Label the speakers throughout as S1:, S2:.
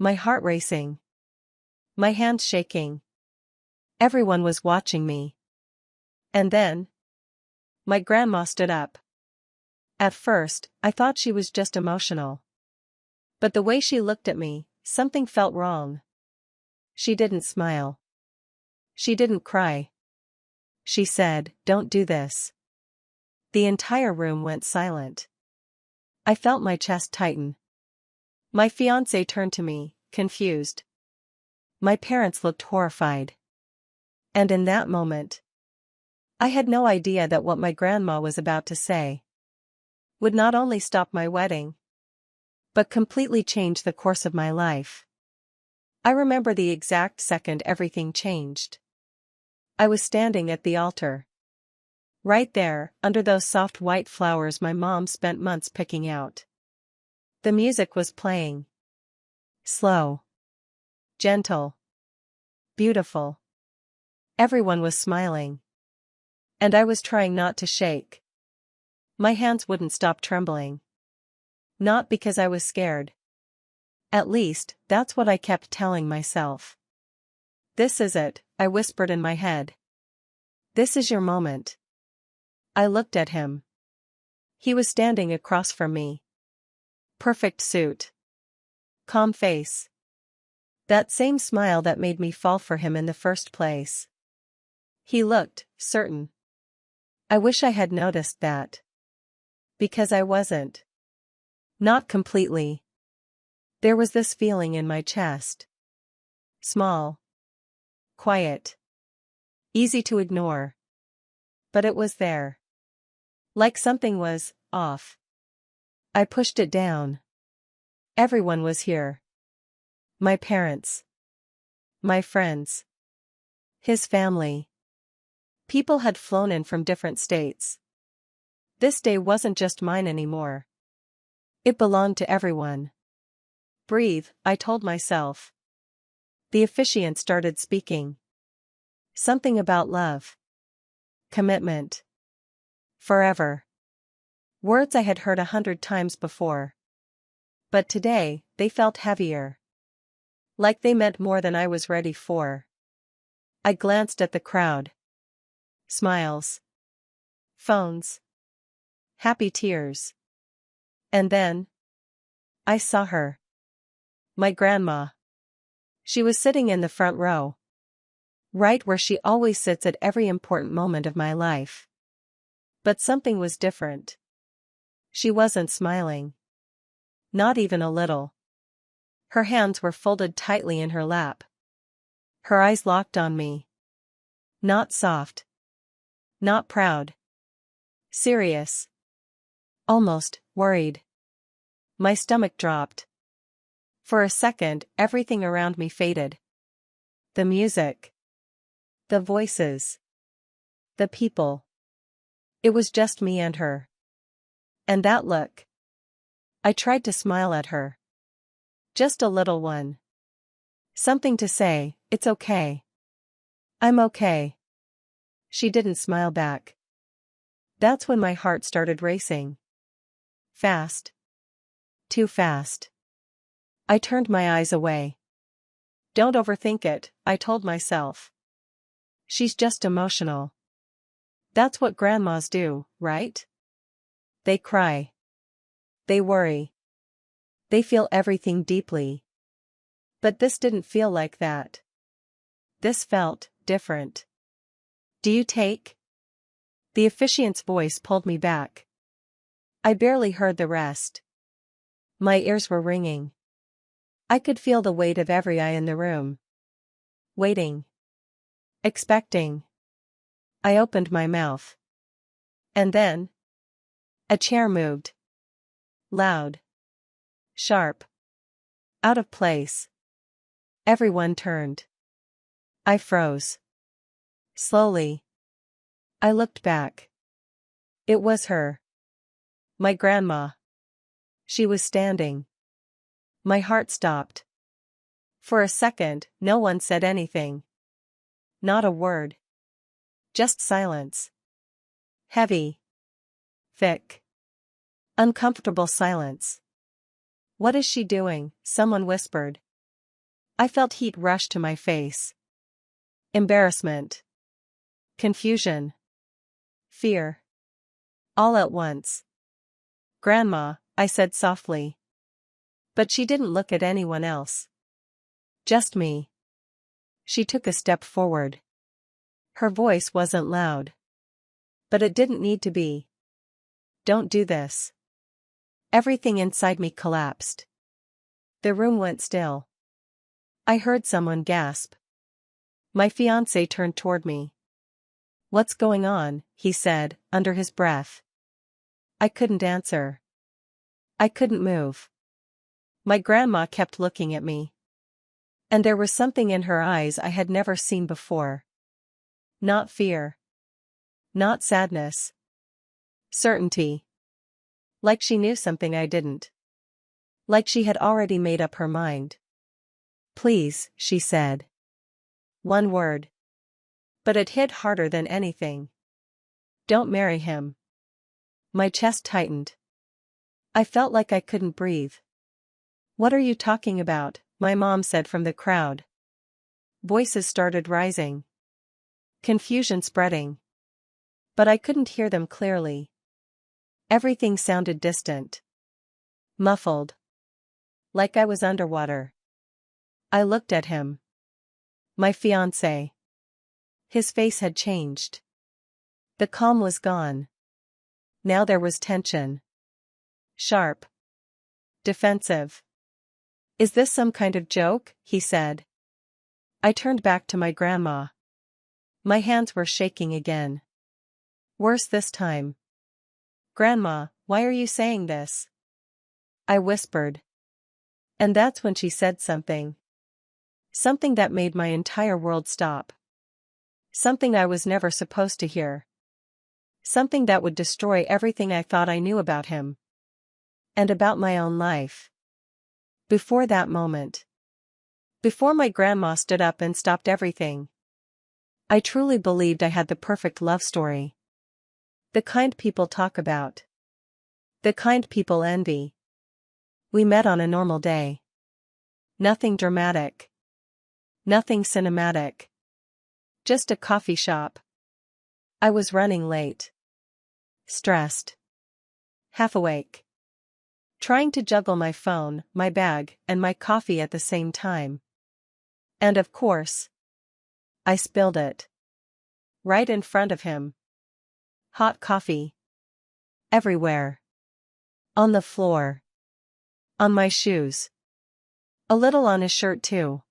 S1: my heart racing, my hands shaking. Everyone was watching me. And then, my grandma stood up. At first, I thought she was just emotional. But the way she looked at me, something felt wrong. She didn't smile. She didn't cry. She said, "Don't do this." The entire room went silent. I felt my chest tighten. My fiancé turned to me, confused. My parents looked horrified. And in that moment, I had no idea that what my grandma was about to say would not only stop my wedding, but completely change the course of my life. I remember the exact second everything changed. I was standing at the altar. Right there, under those soft white flowers my mom spent months picking out. The music was playing. Slow. Gentle. Beautiful. Everyone was smiling. And I was trying not to shake. My hands wouldn't stop trembling. Not because I was scared. At least, that's what I kept telling myself. "This is it," I whispered in my head. "This is your moment." I looked at him. He was standing across from me. Perfect suit. Calm face. That same smile that made me fall for him in the first place. He looked certain. I wish I had noticed that. Because I wasn't. Not completely. There was this feeling in my chest. Small. Quiet. Easy to ignore. But it was there. Like something was off. I pushed it down. Everyone was here. My parents. My friends. His family. People had flown in from different states. This day wasn't just mine anymore. It belonged to everyone. "Breathe," I told myself. The officiant started speaking. Something about love. Commitment. Forever. Words I had heard 100 times before. But today, they felt heavier. Like they meant more than I was ready for. I glanced at the crowd. Smiles. Phones. Happy tears. And then, I saw her. My grandma. She was sitting in the front row. Right where she always sits at every important moment of my life. But something was different. She wasn't smiling. Not even a little. Her hands were folded tightly in her lap. Her eyes locked on me. Not soft. Not proud. Serious. Almost worried. My stomach dropped. For a second, everything around me faded. The music. The voices. The people. It was just me and her. And that look. I tried to smile at her. Just a little one. Something to say, "It's okay. I'm okay." She didn't smile back. That's when my heart started racing. Fast. Too fast. I turned my eyes away. "Don't overthink it," I told myself. "She's just emotional. That's what grandmas do, right? They cry. They worry. They feel everything deeply. But this didn't feel like that. This felt different." "Do you take?" The officiant's voice pulled me back. I barely heard the rest. My ears were ringing. I could feel the weight of every eye in the room. Waiting. Expecting. I opened my mouth. And then, a chair moved. Loud. Sharp. Out of place. Everyone turned. I froze. Slowly. I looked back. It was her. My grandma. She was standing. My heart stopped. For a second, no one said anything. Not a word. Just silence. Heavy. Thick. Uncomfortable silence. "What is she doing?" someone whispered. I felt heat rush to my face. Embarrassment. Confusion. Fear. All at once. "Grandma," I said softly. But she didn't look at anyone else. Just me. She took a step forward. Her voice wasn't loud. But it didn't need to be. "Don't do this." Everything inside me collapsed. The room went still. I heard someone gasp. My fiancé turned toward me. "What's going on?" he said, under his breath. I couldn't answer. I couldn't move. My grandma kept looking at me. And there was something in her eyes I had never seen before. Not fear. Not sadness. Certainty. Like she knew something I didn't. Like she had already made up her mind. "Please," she said. One word. But it hit harder than anything. "Don't marry him." My chest tightened. I felt like I couldn't breathe. "What are you talking about?" my mom said from the crowd. Voices started rising. Confusion spreading. But I couldn't hear them clearly. Everything sounded distant. Muffled. Like I was underwater. I looked at him. My fiancé. His face had changed. The calm was gone. Now there was tension. Sharp. Defensive. "Is this some kind of joke?" he said. I turned back to my grandma. My hands were shaking again. Worse this time. "Grandma, why are you saying this?" I whispered. And that's when she said something. Something that made my entire world stop. Something I was never supposed to hear. Something that would destroy everything I thought I knew about him. And about my own life. Before that moment. Before my grandma stood up and stopped everything. I truly believed I had the perfect love story. The kind people talk about. The kind people envy. We met on a normal day. Nothing dramatic. Nothing cinematic. Just a coffee shop. I was running late. Stressed. Half awake. Trying to juggle my phone, my bag, and my coffee at the same time. And of course, I spilled it. Right in front of him. Hot coffee. Everywhere. On the floor. On my shoes. A little on his shirt too.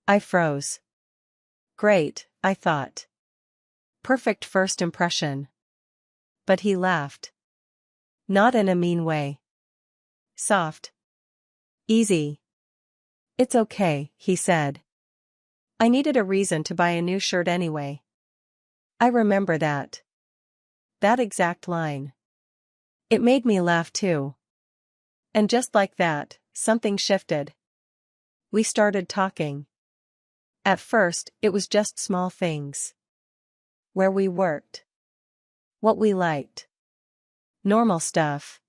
S1: I froze. Great, I thought. Perfect first impression. But he laughed. Not in a mean way. Soft. Easy. "It's okay," he said. I needed a reason to buy a new shirt anyway. I remember that. That exact line. It made me laugh too. And just like that, something shifted. We started talking. At first, it was just small things. Where we worked. What we liked. Normal stuff.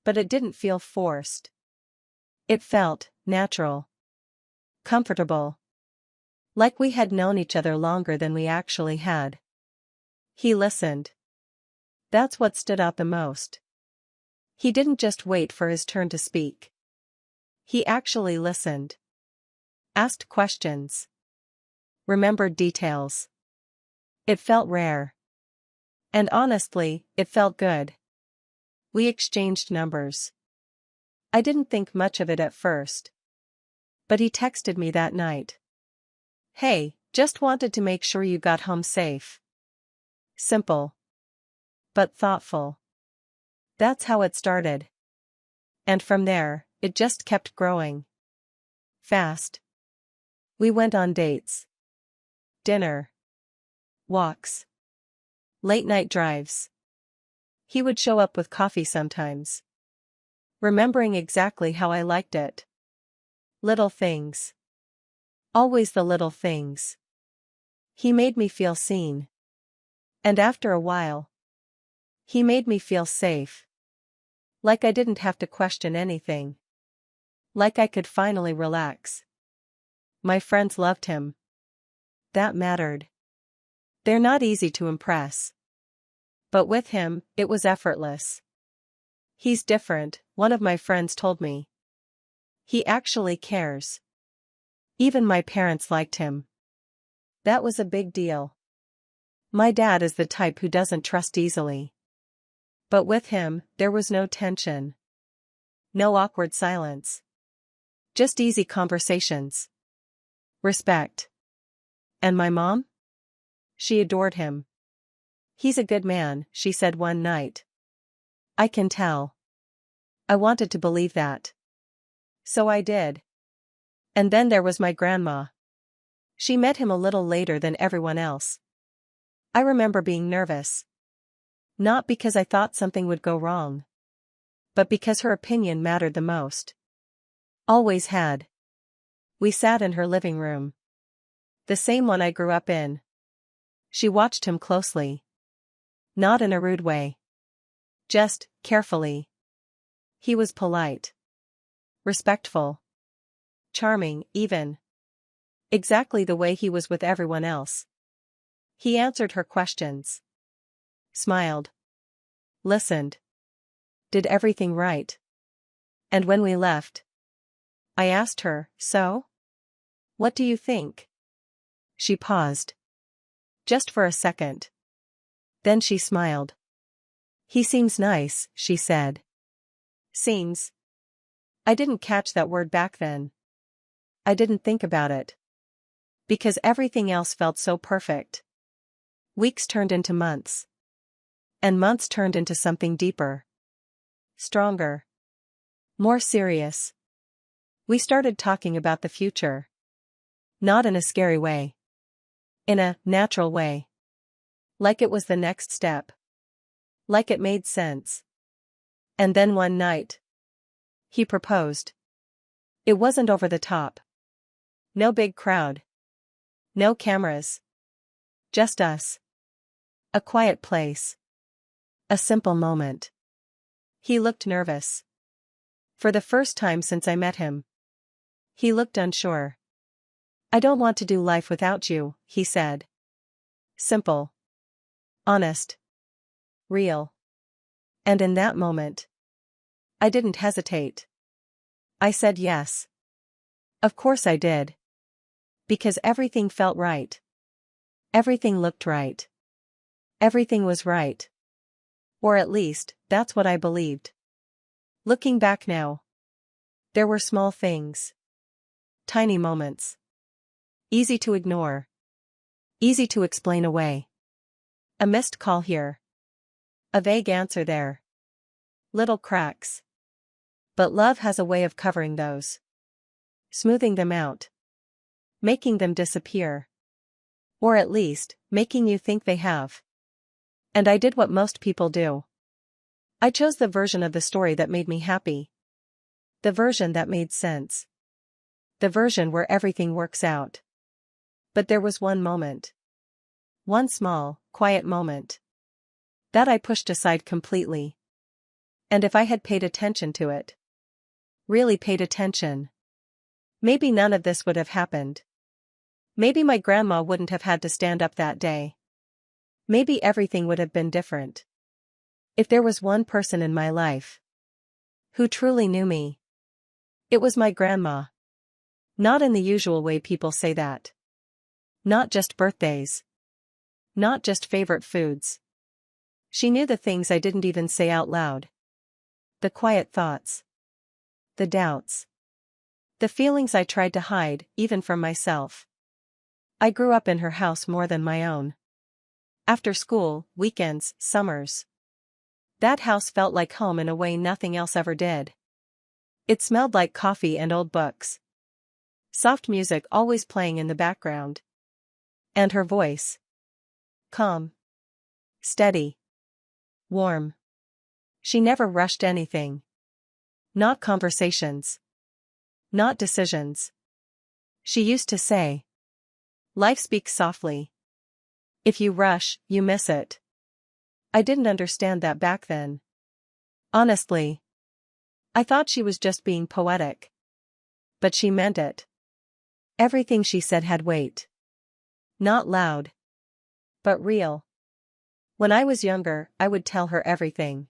S1: But it didn't feel forced. It felt natural. Comfortable. Like we had known each other longer than we actually had. He listened. That's what stood out the most. He didn't just wait for his turn to speak. He actually listened. Asked questions. Remembered details. It felt rare. And honestly, it felt good. We exchanged numbers. I didn't think much of it at first. But he texted me that night. "Hey, just wanted to make sure you got home safe." Simple. But thoughtful. That's how it started. And from there, it just kept growing. Fast. We went on dates. Dinner. Walks. Late-night drives. He would show up with coffee sometimes. Remembering exactly how I liked it. Little things. Always the little things. He made me feel seen. And after a while, he made me feel safe. Like I didn't have to question anything. Like I could finally relax. My friends loved him. That mattered. They're not easy to impress. But with him, it was effortless. He's different, one of my friends told me. He actually cares. Even my parents liked him. That was a big deal. My dad is the type who doesn't trust easily. But with him, there was no tension. No awkward silence. Just easy conversations. Respect. And my mom? She adored him. He's a good man, she said one night. I can tell. I wanted to believe that. So I did. And then there was my grandma. She met him a little later than everyone else. I remember being nervous. Not because I thought something would go wrong. But because her opinion mattered the most. Always had. We sat in her living room. The same one I grew up in. She watched him closely. Not in a rude way. Just, carefully. He was polite. Respectful. Charming, even. Exactly the way he was with everyone else. He answered her questions. Smiled. Listened. Did everything right. And when we left, I asked her, so? What do you think? She paused. Just for a second. Then she smiled. He seems nice, she said. Seems. I didn't catch that word back then. I didn't think about it. Because everything else felt so perfect. Weeks turned into months. And months turned into something deeper. Stronger. More serious. We started talking about the future. Not in a scary way. In a natural way. Like it was the next step. Like it made sense. And then one night. He proposed. It wasn't over the top. No big crowd. No cameras. Just us. A quiet place. A simple moment. He looked nervous. For the first time since I met him. He looked unsure. I don't want to do life without you, he said. Simple. Honest. Real. And in that moment, I didn't hesitate. I said yes. Of course I did. Because everything felt right. Everything looked right. Everything was right. Or at least, that's what I believed. Looking back now. There were small things. Tiny moments. Easy to ignore. Easy to explain away. A missed call here. A vague answer there. Little cracks. But love has a way of covering those. Smoothing them out. Making them disappear. Or at least, making you think they have. And I did what most people do. I chose the version of the story that made me happy. The version that made sense. The version where everything works out. But there was one moment. One small, quiet moment. That I pushed aside completely. And if I had paid attention to it. Really paid attention. Maybe none of this would have happened. Maybe my grandma wouldn't have had to stand up that day. Maybe everything would have been different. If there was one person in my life who truly knew me, it was my grandma. Not in the usual way people say that. Not just birthdays. Not just favorite foods. She knew the things I didn't even say out loud. The quiet thoughts. The doubts. The feelings I tried to hide, even from myself. I grew up in her house more than my own. After school, weekends, summers. That house felt like home in a way nothing else ever did. It smelled like coffee and old books. Soft music always playing in the background. And her voice. Calm. Steady. Warm. She never rushed anything. Not conversations. Not decisions. She used to say. Life speaks softly. If you rush, you miss it. I didn't understand that back then. Honestly. I thought she was just being poetic. But she meant it. Everything she said had weight. Not loud, but real. When I was younger, I would tell her everything.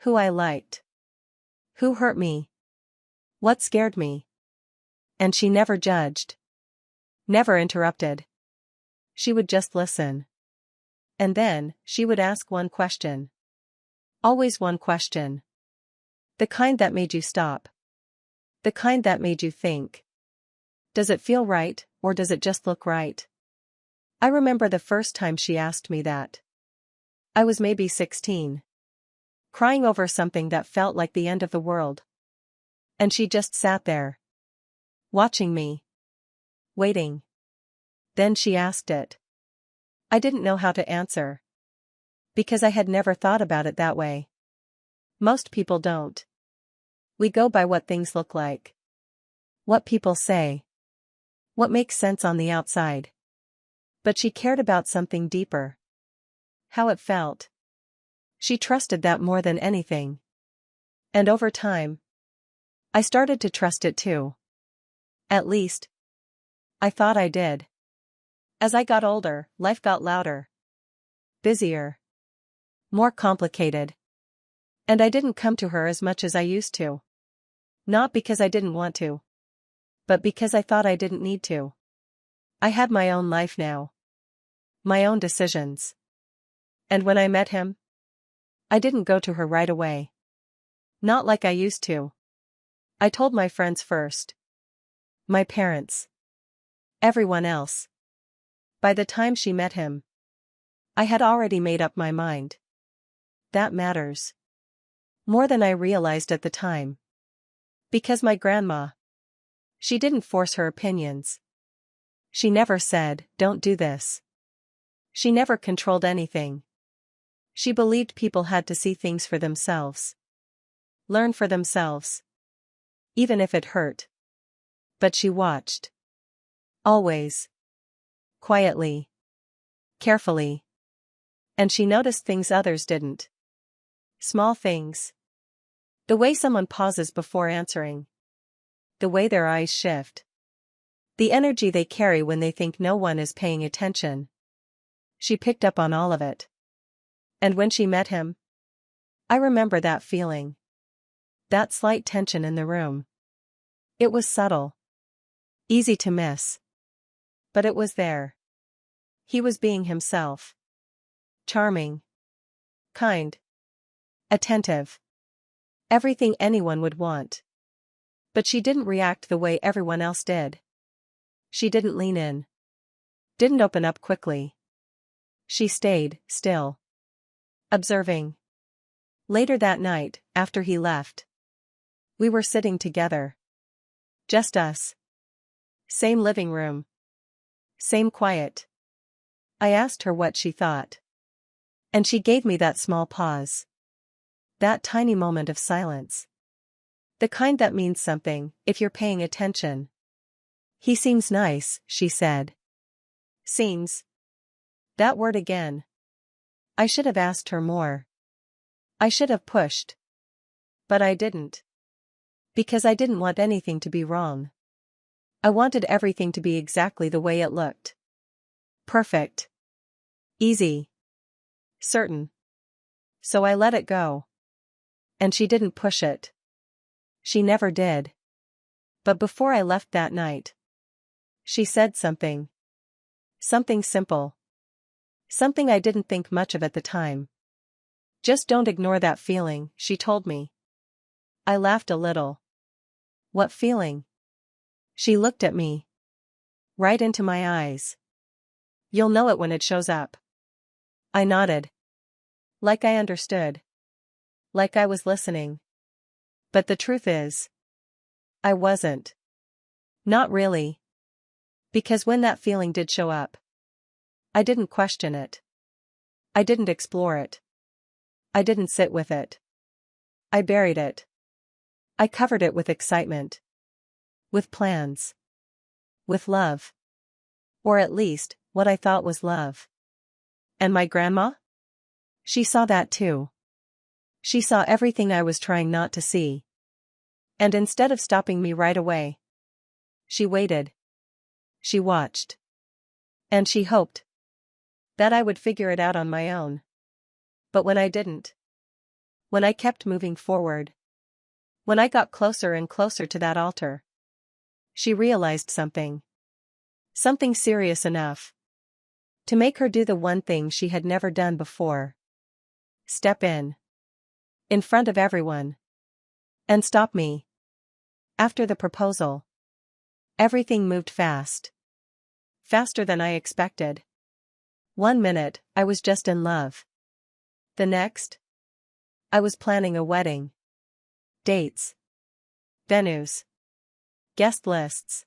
S1: Who I liked. Who hurt me. What scared me. And she never judged. Never interrupted. She would just listen. And then, she would ask one question. Always one question. The kind that made you stop. The kind that made you think. Does it feel right, or does it just look right? I remember the first time she asked me that. I was maybe 16. Crying over something that felt like the end of the world. And she just sat there. Watching me. Waiting. Then she asked it. I didn't know how to answer. Because I had never thought about it that way. Most people don't. We go by what things look like. What people say. What makes sense on the outside. But she cared about something deeper. How it felt. She trusted that more than anything. And over time, I started to trust it too. At least, I thought I did. As I got older, life got louder. Busier. More complicated. And I didn't come to her as much as I used to. Not because I didn't want to. But because I thought I didn't need to. I had my own life now. My own decisions. And when I met him, I didn't go to her right away. Not like I used to. I told my friends first. My parents. Everyone else. By the time she met him, I had already made up my mind. That matters. More than I realized at the time. Because my grandma. She didn't force her opinions. She never said, don't do this. She never controlled anything. She believed people had to see things for themselves. Learn for themselves. Even if it hurt. But she watched. Always. Quietly. Carefully. And she noticed things others didn't. Small things. The way someone pauses before answering. The way their eyes shift. The energy they carry when they think no one is paying attention. She picked up on all of it. And when she met him, I remember that feeling. That slight tension in the room. It was subtle. Easy to miss. But it was there. He was being himself. Charming. Kind. Attentive. Everything anyone would want. But she didn't react the way everyone else did. She didn't lean in. Didn't open up quickly. She stayed, still. Observing. Later that night, after he left. We were sitting together. Just us. Same living room. Same quiet. I asked her what she thought. And she gave me that small pause. That tiny moment of silence. The kind that means something, if you're paying attention. He seems nice, she said. Seems. That word again. I should have asked her more. I should have pushed. But I didn't. Because I didn't want anything to be wrong. I wanted everything to be exactly the way it looked. Perfect. Easy. Certain. So I let it go. And she didn't push it. She never did. But before I left that night, she said something. Something simple. Something I didn't think much of at the time. Just don't ignore that feeling, she told me. I laughed a little. What feeling? She looked at me. Right into my eyes. You'll know it when it shows up. I nodded. Like I understood. Like I was listening. But the truth is, I wasn't. Not really. Because when that feeling did show up, I didn't question it. I didn't explore it. I didn't sit with it. I buried it. I covered it with excitement. With plans. With love. Or at least, what I thought was love. And my grandma? She saw that too. She saw everything I was trying not to see. And instead of stopping me right away, she waited. She watched. And she hoped that I would figure it out on my own. But when I didn't, when I kept moving forward, when I got closer and closer to that altar, she realized something. Something serious enough to make her do the one thing she had never done before. Step in front of everyone, and stop me. After the proposal, everything moved fast. Faster than I expected. 1 minute, I was just in love. The next, I was planning a wedding. Dates, venues, guest lists,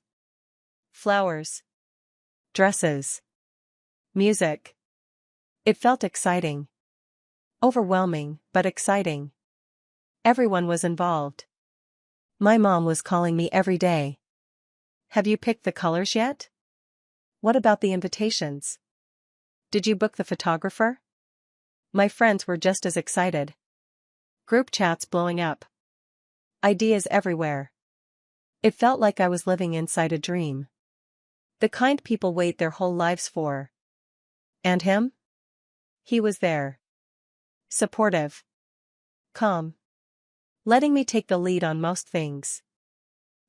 S1: flowers, dresses, music. It felt exciting. Overwhelming, but exciting. Everyone was involved. My mom was calling me every day. Have you picked the colors yet? What about the invitations? Did you book the photographer? My friends were just as excited. Group chats blowing up. Ideas everywhere. It felt like I was living inside a dream. The kind people wait their whole lives for. And him? He was there. Supportive. Calm. Letting me take the lead on most things.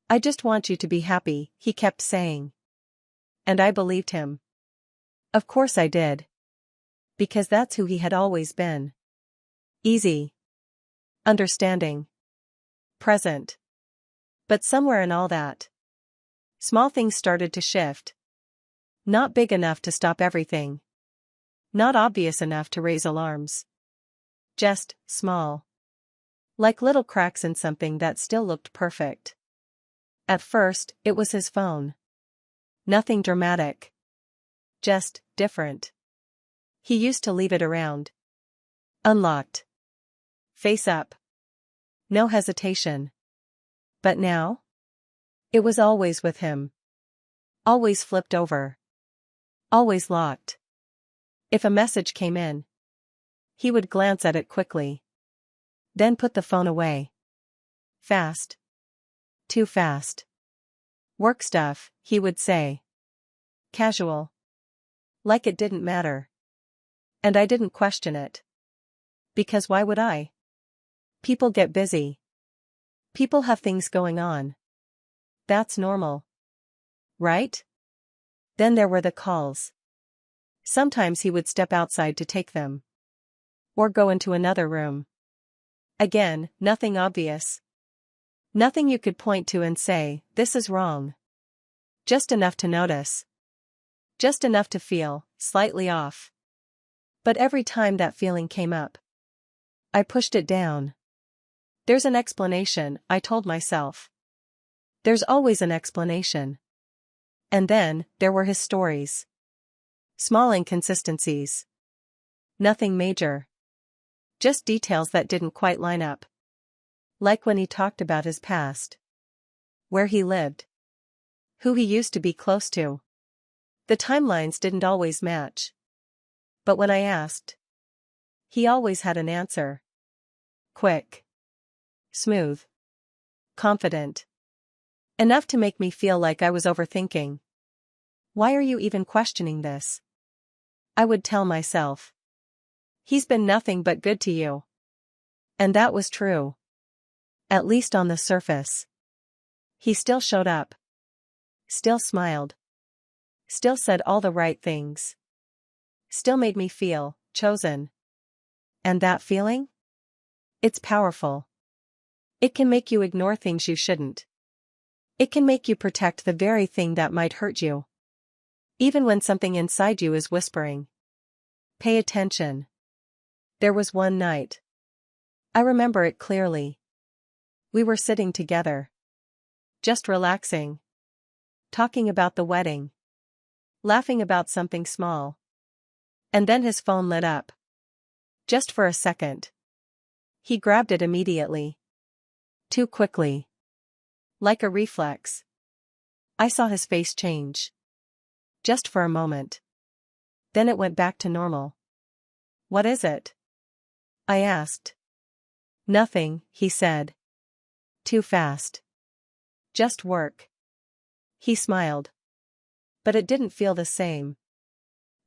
S1: I just want you to be happy, he kept saying. And I believed him. Of course I did. Because that's who he had always been. Easy. Understanding. Present. But somewhere in all that, small things started to shift. Not big enough to stop everything. Not obvious enough to raise alarms. Just small. Like little cracks in something that still looked perfect. At first, it was his phone. Nothing dramatic. Just different. He used to leave it around. Unlocked. Face up. No hesitation. But now? It was always with him. Always flipped over. Always locked. If a message came in, he would glance at it quickly. Then put the phone away. Fast. Too fast. Work stuff, he would say. Casual. Like it didn't matter. And I didn't question it. Because why would I? People get busy. People have things going on. That's normal. Right? Then there were the calls. Sometimes he would step outside to take them. Or go into another room. Again, nothing obvious. Nothing you could point to and say, this is wrong. Just enough to notice. Just enough to feel slightly off. But every time that feeling came up, I pushed it down. There's an explanation, I told myself. There's always an explanation. And then, there were his stories. Small inconsistencies. Nothing major. Just details that didn't quite line up. Like when he talked about his past. Where he lived. Who he used to be close to. The timelines didn't always match. But when I asked, he always had an answer. Quick. Smooth. Confident. Enough to make me feel like I was overthinking. Why are you even questioning this? I would tell myself. He's been nothing but good to you. And that was true. At least on the surface. He still showed up. Still smiled. Still said all the right things. Still made me feel chosen. And that feeling? It's powerful. It can make you ignore things you shouldn't. It can make you protect the very thing that might hurt you. Even when something inside you is whispering. Pay attention. There was one night. I remember it clearly. We were sitting together. Just relaxing. Talking about the wedding. Laughing about something small. And then his phone lit up. Just for a second. He grabbed it immediately. Too quickly. Like a reflex. I saw his face change. Just for a moment. Then it went back to normal. What is it? I asked. Nothing, he said. Too fast. Just work. He smiled. But it didn't feel the same.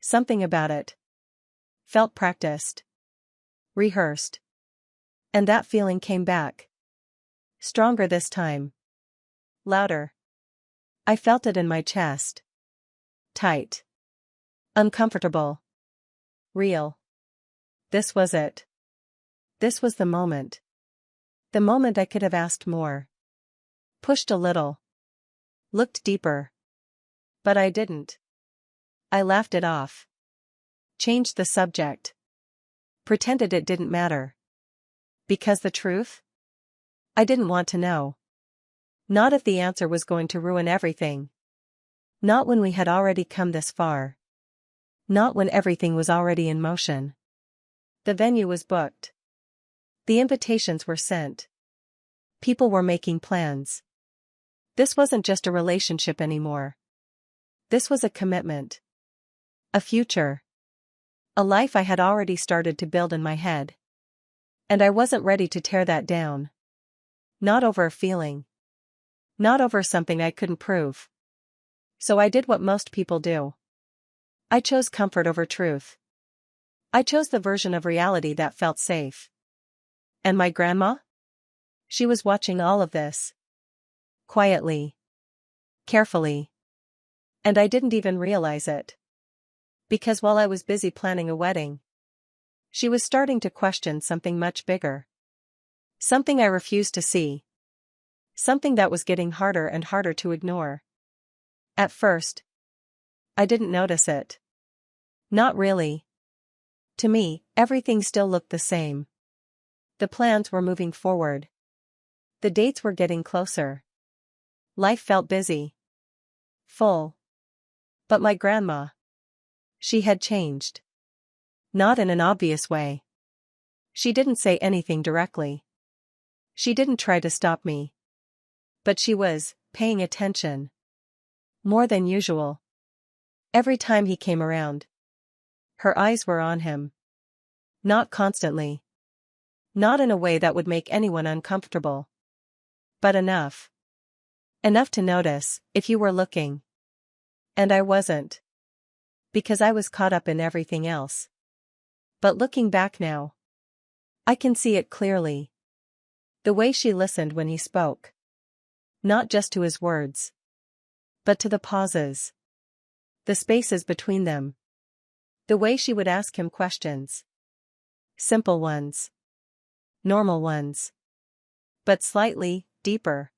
S1: Something about it felt practiced, rehearsed. And that feeling came back. Stronger this time. Louder. I felt it in my chest. Tight. Uncomfortable. Real. This was it. This was the moment. The moment I could have asked more. Pushed a little. Looked deeper. But I didn't. I laughed it off. Changed the subject. Pretended it didn't matter. Because the truth? I didn't want to know. Not if the answer was going to ruin everything. Not when we had already come this far. Not when everything was already in motion. The venue was booked. The invitations were sent. People were making plans. This wasn't just a relationship anymore. This was a commitment. A future. A life I had already started to build in my head. And I wasn't ready to tear that down. Not over a feeling. Not over something I couldn't prove. So I did what most people do. I chose comfort over truth. I chose the version of reality that felt safe. And my grandma? She was watching all of this. Quietly. Carefully. And I didn't even realize it. Because while I was busy planning a wedding, she was starting to question something much bigger. Something I refused to see. Something that was getting harder and harder to ignore. At first, I didn't notice it. Not really. To me, everything still looked the same. The plans were moving forward. The dates were getting closer. Life felt busy. Full. But my grandma. She had changed. Not in an obvious way. She didn't say anything directly. She didn't try to stop me. But she was paying attention. More than usual. Every time he came around. Her eyes were on him. Not constantly. Not in a way that would make anyone uncomfortable. But enough. Enough to notice, if you were looking. And I wasn't. Because I was caught up in everything else. But looking back now, I can see it clearly. The way she listened when he spoke. Not just to his words. But to the pauses. The spaces between them. The way she would ask him questions. Simple ones. Normal ones. But slightly deeper.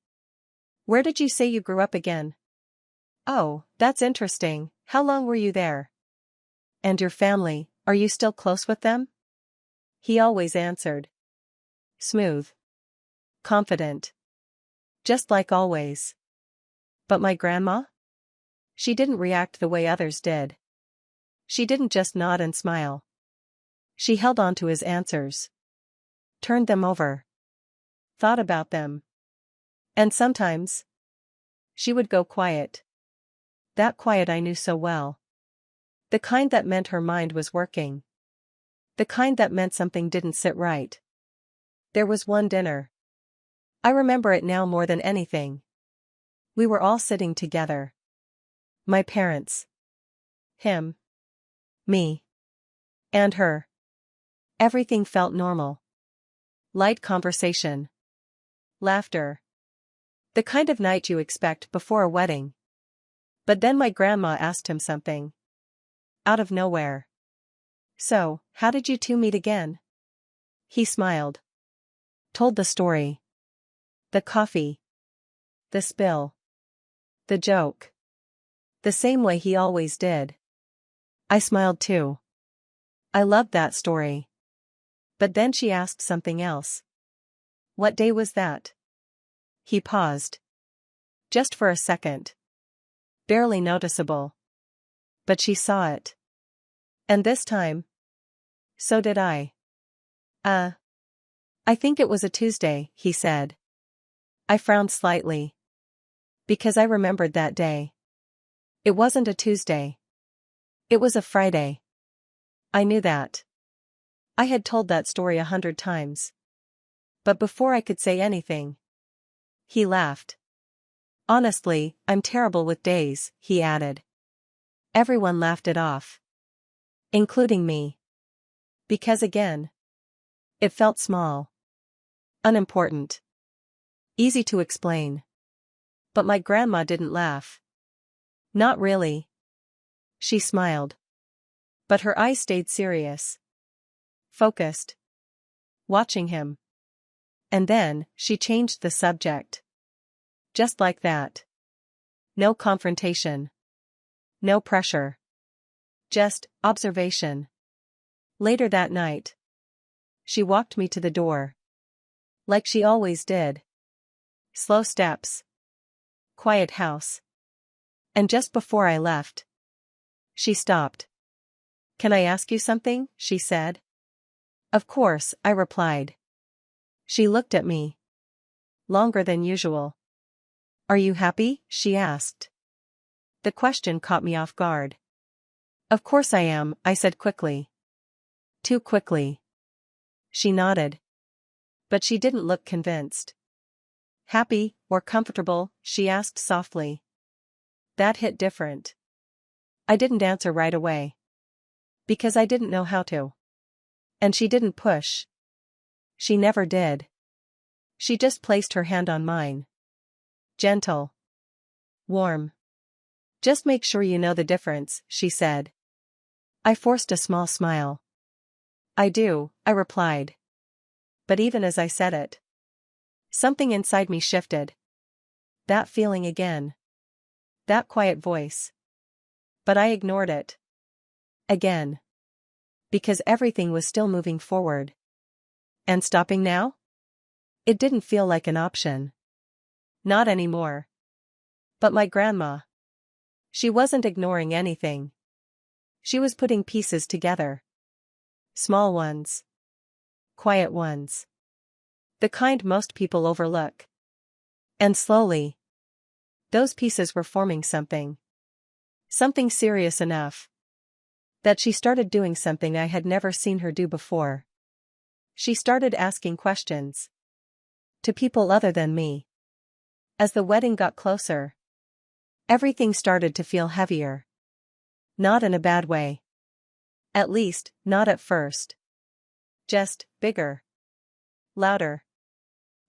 S1: Where did you say you grew up again? Oh, that's interesting. How long were you there? And your family, are you still close with them? He always answered. Smooth. Confident. Just like always. But my grandma? She didn't react the way others did. She didn't just nod and smile. She held on to his answers. Turned them over. Thought about them. And sometimes, she would go quiet. That quiet I knew so well. The kind that meant her mind was working. The kind that meant something didn't sit right. There was one dinner. I remember it now more than anything. We were all sitting together. My parents. Him. Me. And her. Everything felt normal. Light conversation. Laughter. The kind of night you expect before a wedding. But then my grandma asked him something. Out of nowhere. So, how did you two meet again? He smiled. Told the story. The coffee. The spill. The joke. The same way he always did. I smiled too. I loved that story. But then she asked something else. What day was that? He paused. Just for a second. Barely noticeable. But she saw it. And this time. So did I. I think it was a Tuesday, he said. I frowned slightly. Because I remembered that day. It wasn't a Tuesday. It was a Friday. I knew that. I had told that story 100 times. But before I could say anything, he laughed. Honestly, I'm terrible with days, he added. Everyone laughed it off. Including me. Because again, it felt small. Unimportant. Easy to explain. But my grandma didn't laugh. Not really. She smiled. But her eyes stayed serious. Focused. Watching him. And then, she changed the subject. Just like that. No confrontation. No pressure. Just observation. Later that night, she walked me to the door. Like she always did. Slow steps. Quiet house. And just before I left, she stopped. "Can I ask you something?" she said. "Of course," I replied. She looked at me. Longer than usual. "Are you happy?" she asked. The question caught me off guard. "Of course I am," I said quickly. Too quickly. She nodded. But she didn't look convinced. "Happy, or comfortable?" she asked softly. That hit different. I didn't answer right away. Because I didn't know how to. And she didn't push. She never did. She just placed her hand on mine. Gentle. Warm. "Just make sure you know the difference," she said. I forced a small smile. "I do," I replied. But even as I said it, something inside me shifted. That feeling again. That quiet voice. But I ignored it. Again. Because everything was still moving forward. And stopping now? It didn't feel like an option. Not anymore. But my grandma. She wasn't ignoring anything. She was putting pieces together. Small ones. Quiet ones. The kind most people overlook. And slowly, those pieces were forming something. Something serious enough. That she started doing something I had never seen her do before. She started asking questions. To people other than me. As the wedding got closer, everything started to feel heavier. Not in a bad way. At least, not at first. Just bigger. Louder.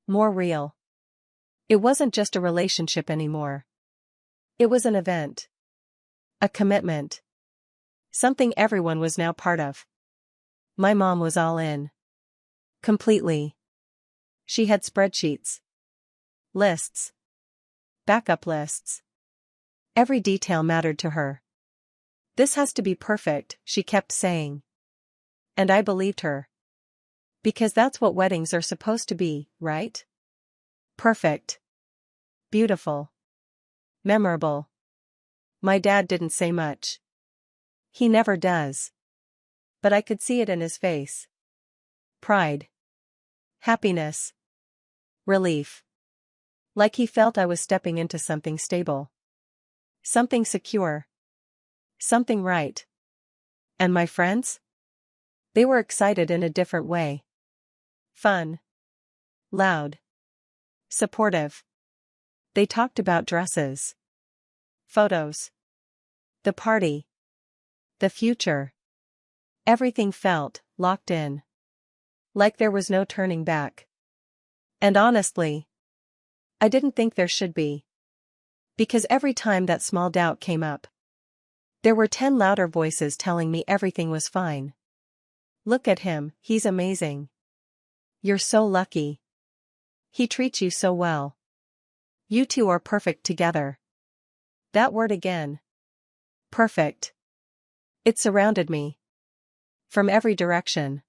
S1: More real. It wasn't just a relationship anymore. It was an event. A commitment. Something everyone was now part of. My mom was all in. Completely. She had spreadsheets. Lists. Backup lists. Every detail mattered to her. "This has to be perfect," she kept saying. And I believed her. Because that's what weddings are supposed to be, right? Perfect. Beautiful. Memorable. My dad didn't say much. He never does. But I could see it in his face. Pride. Happiness. Relief. Like he felt I was stepping into something stable. Something secure. Something right. And my friends? They were excited in a different way. Fun. Loud. Supportive. They talked about dresses. Photos. The party. The future. Everything felt locked in. Like there was no turning back. And honestly, I didn't think there should be. Because every time that small doubt came up, there were 10 louder voices telling me everything was fine. "Look at him, he's amazing. You're so lucky. He treats you so well. You two are perfect together." That word again. Perfect. It surrounded me. From every direction.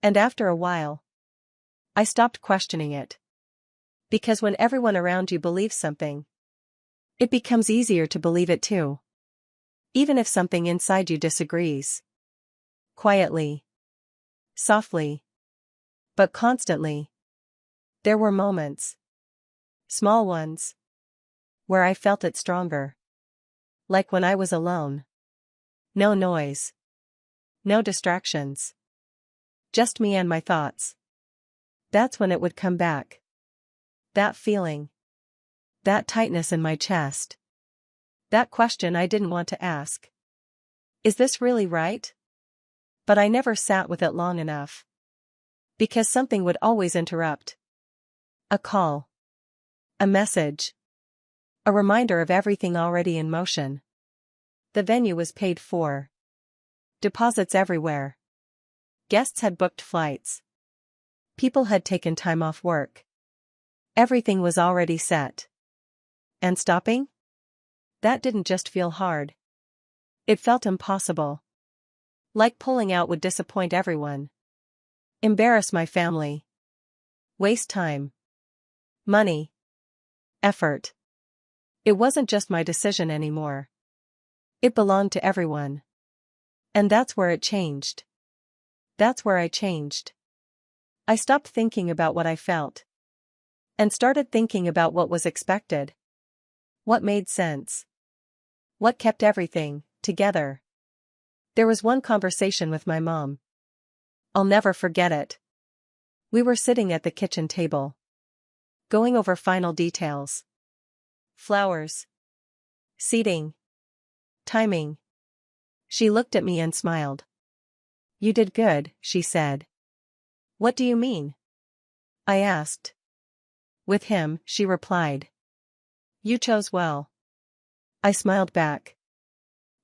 S1: And after a while, I stopped questioning it. Because when everyone around you believes something, it becomes easier to believe it too. Even if something inside you disagrees. Quietly. Softly. But constantly. There were moments. Small ones. Where I felt it stronger. Like when I was alone. No noise. No distractions. Just me and my thoughts. That's when it would come back. That feeling. That tightness in my chest. That question I didn't want to ask. Is this really right? But I never sat with it long enough. Because something would always interrupt. A call. A message. A reminder of everything already in motion. The venue was paid for. Deposits everywhere. Guests had booked flights. People had taken time off work. Everything was already set. And stopping? That didn't just feel hard. It felt impossible. Like pulling out would disappoint everyone. Embarrass my family. Waste time. Money. Effort. It wasn't just my decision anymore. It belonged to everyone. And that's where it changed. That's where I changed. I stopped thinking about what I felt. And started thinking about what was expected. What made sense. What kept everything together. There was one conversation with my mom. I'll never forget it. We were sitting at the kitchen table. Going over final details. Flowers. Seating. Timing. She looked at me and smiled. You did good, she said. What do you mean? I asked. With him, she replied. You chose well. I smiled back.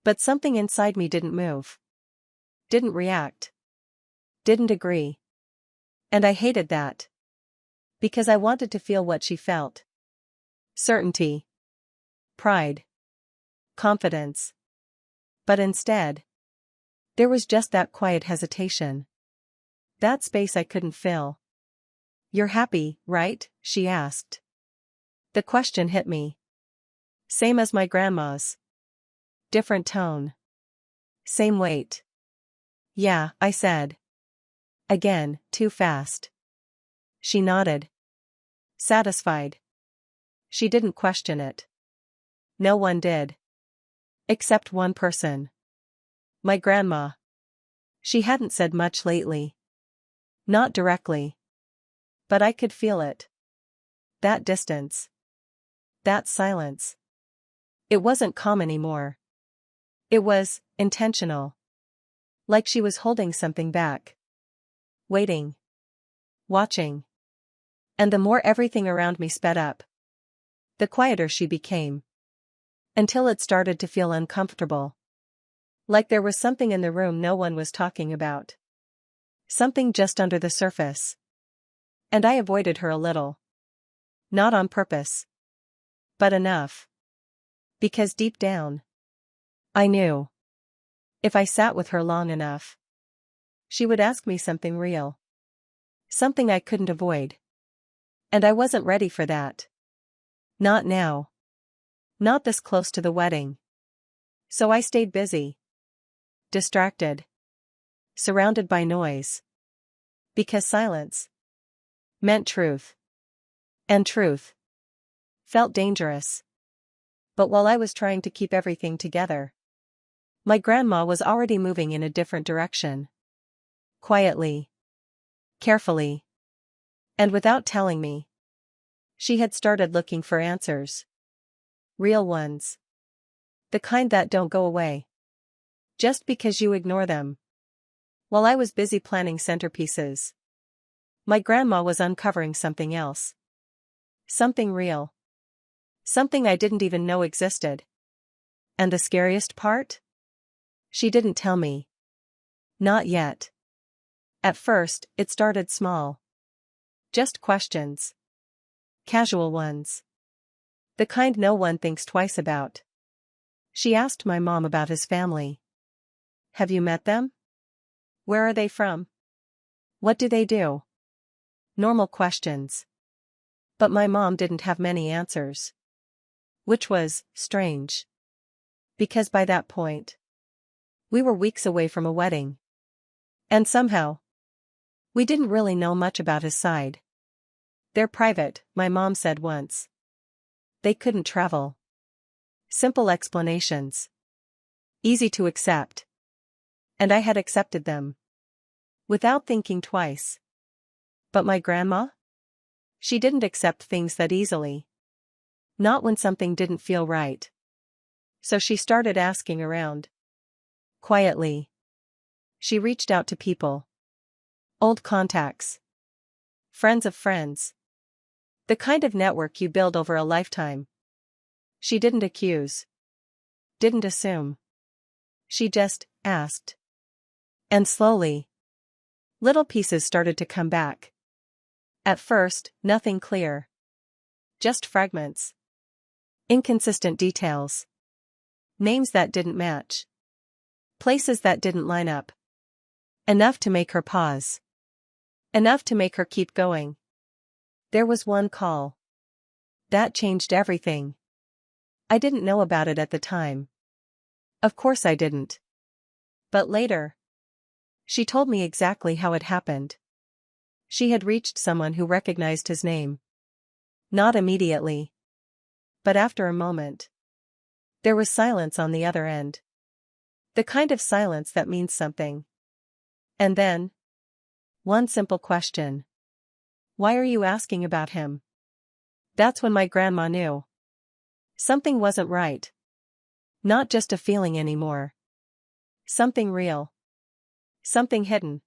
S1: But something inside me didn't move. Didn't react. Didn't agree. And I hated that. Because I wanted to feel what she felt. Certainty. Pride. Confidence. But instead, there was just that quiet hesitation. That space I couldn't fill. You're happy, right? She asked. The question hit me. Same as my grandma's. Different tone. Same weight. Yeah, I said. Again, too fast. She nodded. Satisfied. She didn't question it. No one did. Except one person. My grandma. She hadn't said much lately. Not directly. But I could feel it. That distance. That silence. It wasn't calm anymore. It was intentional. Like she was holding something back. Waiting. Watching. And the more everything around me sped up, the quieter she became. Until it started to feel uncomfortable. Like there was something in the room no one was talking about. Something just under the surface. And I avoided her a little. Not on purpose. But enough. Because deep down, I knew. If I sat with her long enough, she would ask me something real. Something I couldn't avoid. And I wasn't ready for that. Not now. Not this close to the wedding. So I stayed busy. Distracted. Surrounded by noise. Because silence meant truth. And truth felt dangerous. But while I was trying to keep everything together, my grandma was already moving in a different direction. Quietly. Carefully. And without telling me. She had started looking for answers. Real ones. The kind that don't go away. Just because you ignore them. While I was busy planning centerpieces, my grandma was uncovering something else. Something real. Something I didn't even know existed. And the scariest part? She didn't tell me. Not yet. At first, it started small. Just questions. Casual ones. The kind no one thinks twice about. She asked my mom about his family. Have you met them? Where are they from? What do they do? Normal questions. But my mom didn't have many answers. Which was strange. Because by that point, we were weeks away from a wedding. And somehow, we didn't really know much about his side. They're private, my mom said once. They couldn't travel. Simple explanations. Easy to accept. And I had accepted them. Without thinking twice. But my grandma? She didn't accept things that easily. Not when something didn't feel right. So she started asking around. Quietly. She reached out to people. Old contacts. Friends of friends. The kind of network you build over a lifetime. She didn't accuse. Didn't assume. She just asked. And slowly, little pieces started to come back. At first, nothing clear. Just fragments. Inconsistent details. Names that didn't match. Places that didn't line up. Enough to make her pause. Enough to make her keep going. There was one call. That changed everything. I didn't know about it at the time. Of course I didn't. But later, she told me exactly how it happened. She had reached someone who recognized his name. Not immediately. But after a moment. There was silence on the other end. The kind of silence that means something. And then, one simple question. Why are you asking about him? That's when my grandma knew. Something wasn't right. Not just a feeling anymore. Something real. Something hidden.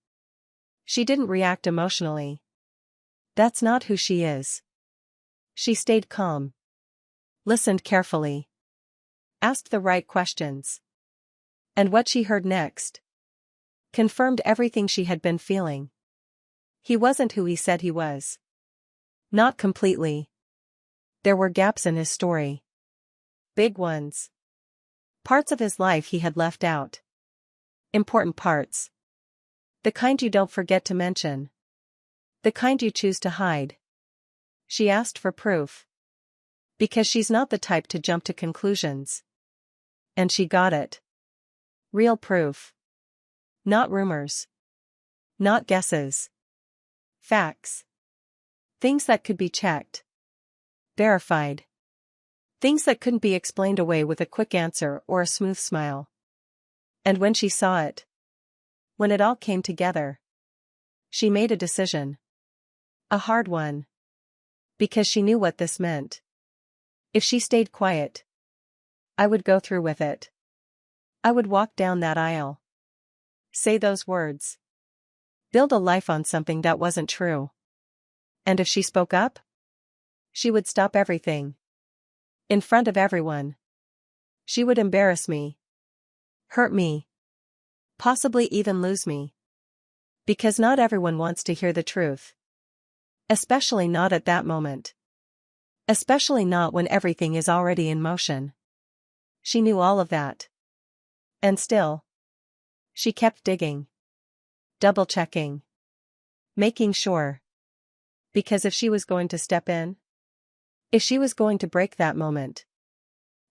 S1: She didn't react emotionally. That's not who she is. She stayed calm. Listened carefully. Asked the right questions. And what she heard next confirmed everything she had been feeling. He wasn't who he said he was. Not completely. There were gaps in his story. Big ones. Parts of his life he had left out. Important parts. The kind you don't forget to mention. The kind you choose to hide. She asked for proof. Because she's not the type to jump to conclusions. And she got it. Real proof. Not rumors. Not guesses. Facts. Things that could be checked. Verified. Things that couldn't be explained away with a quick answer or a smooth smile. And when she saw it, when it all came together, she made a decision. A hard one. Because she knew what this meant. If she stayed quiet, I would go through with it. I would walk down that aisle. Say those words. Build a life on something that wasn't true. And if she spoke up, she would stop everything. In front of everyone. She would embarrass me. Hurt me. Possibly even lose me. Because not everyone wants to hear the truth. Especially not at that moment. Especially not when everything is already in motion. She knew all of that. And still, she kept digging. Double-checking. Making sure. Because if she was going to step in, if she was going to break that moment,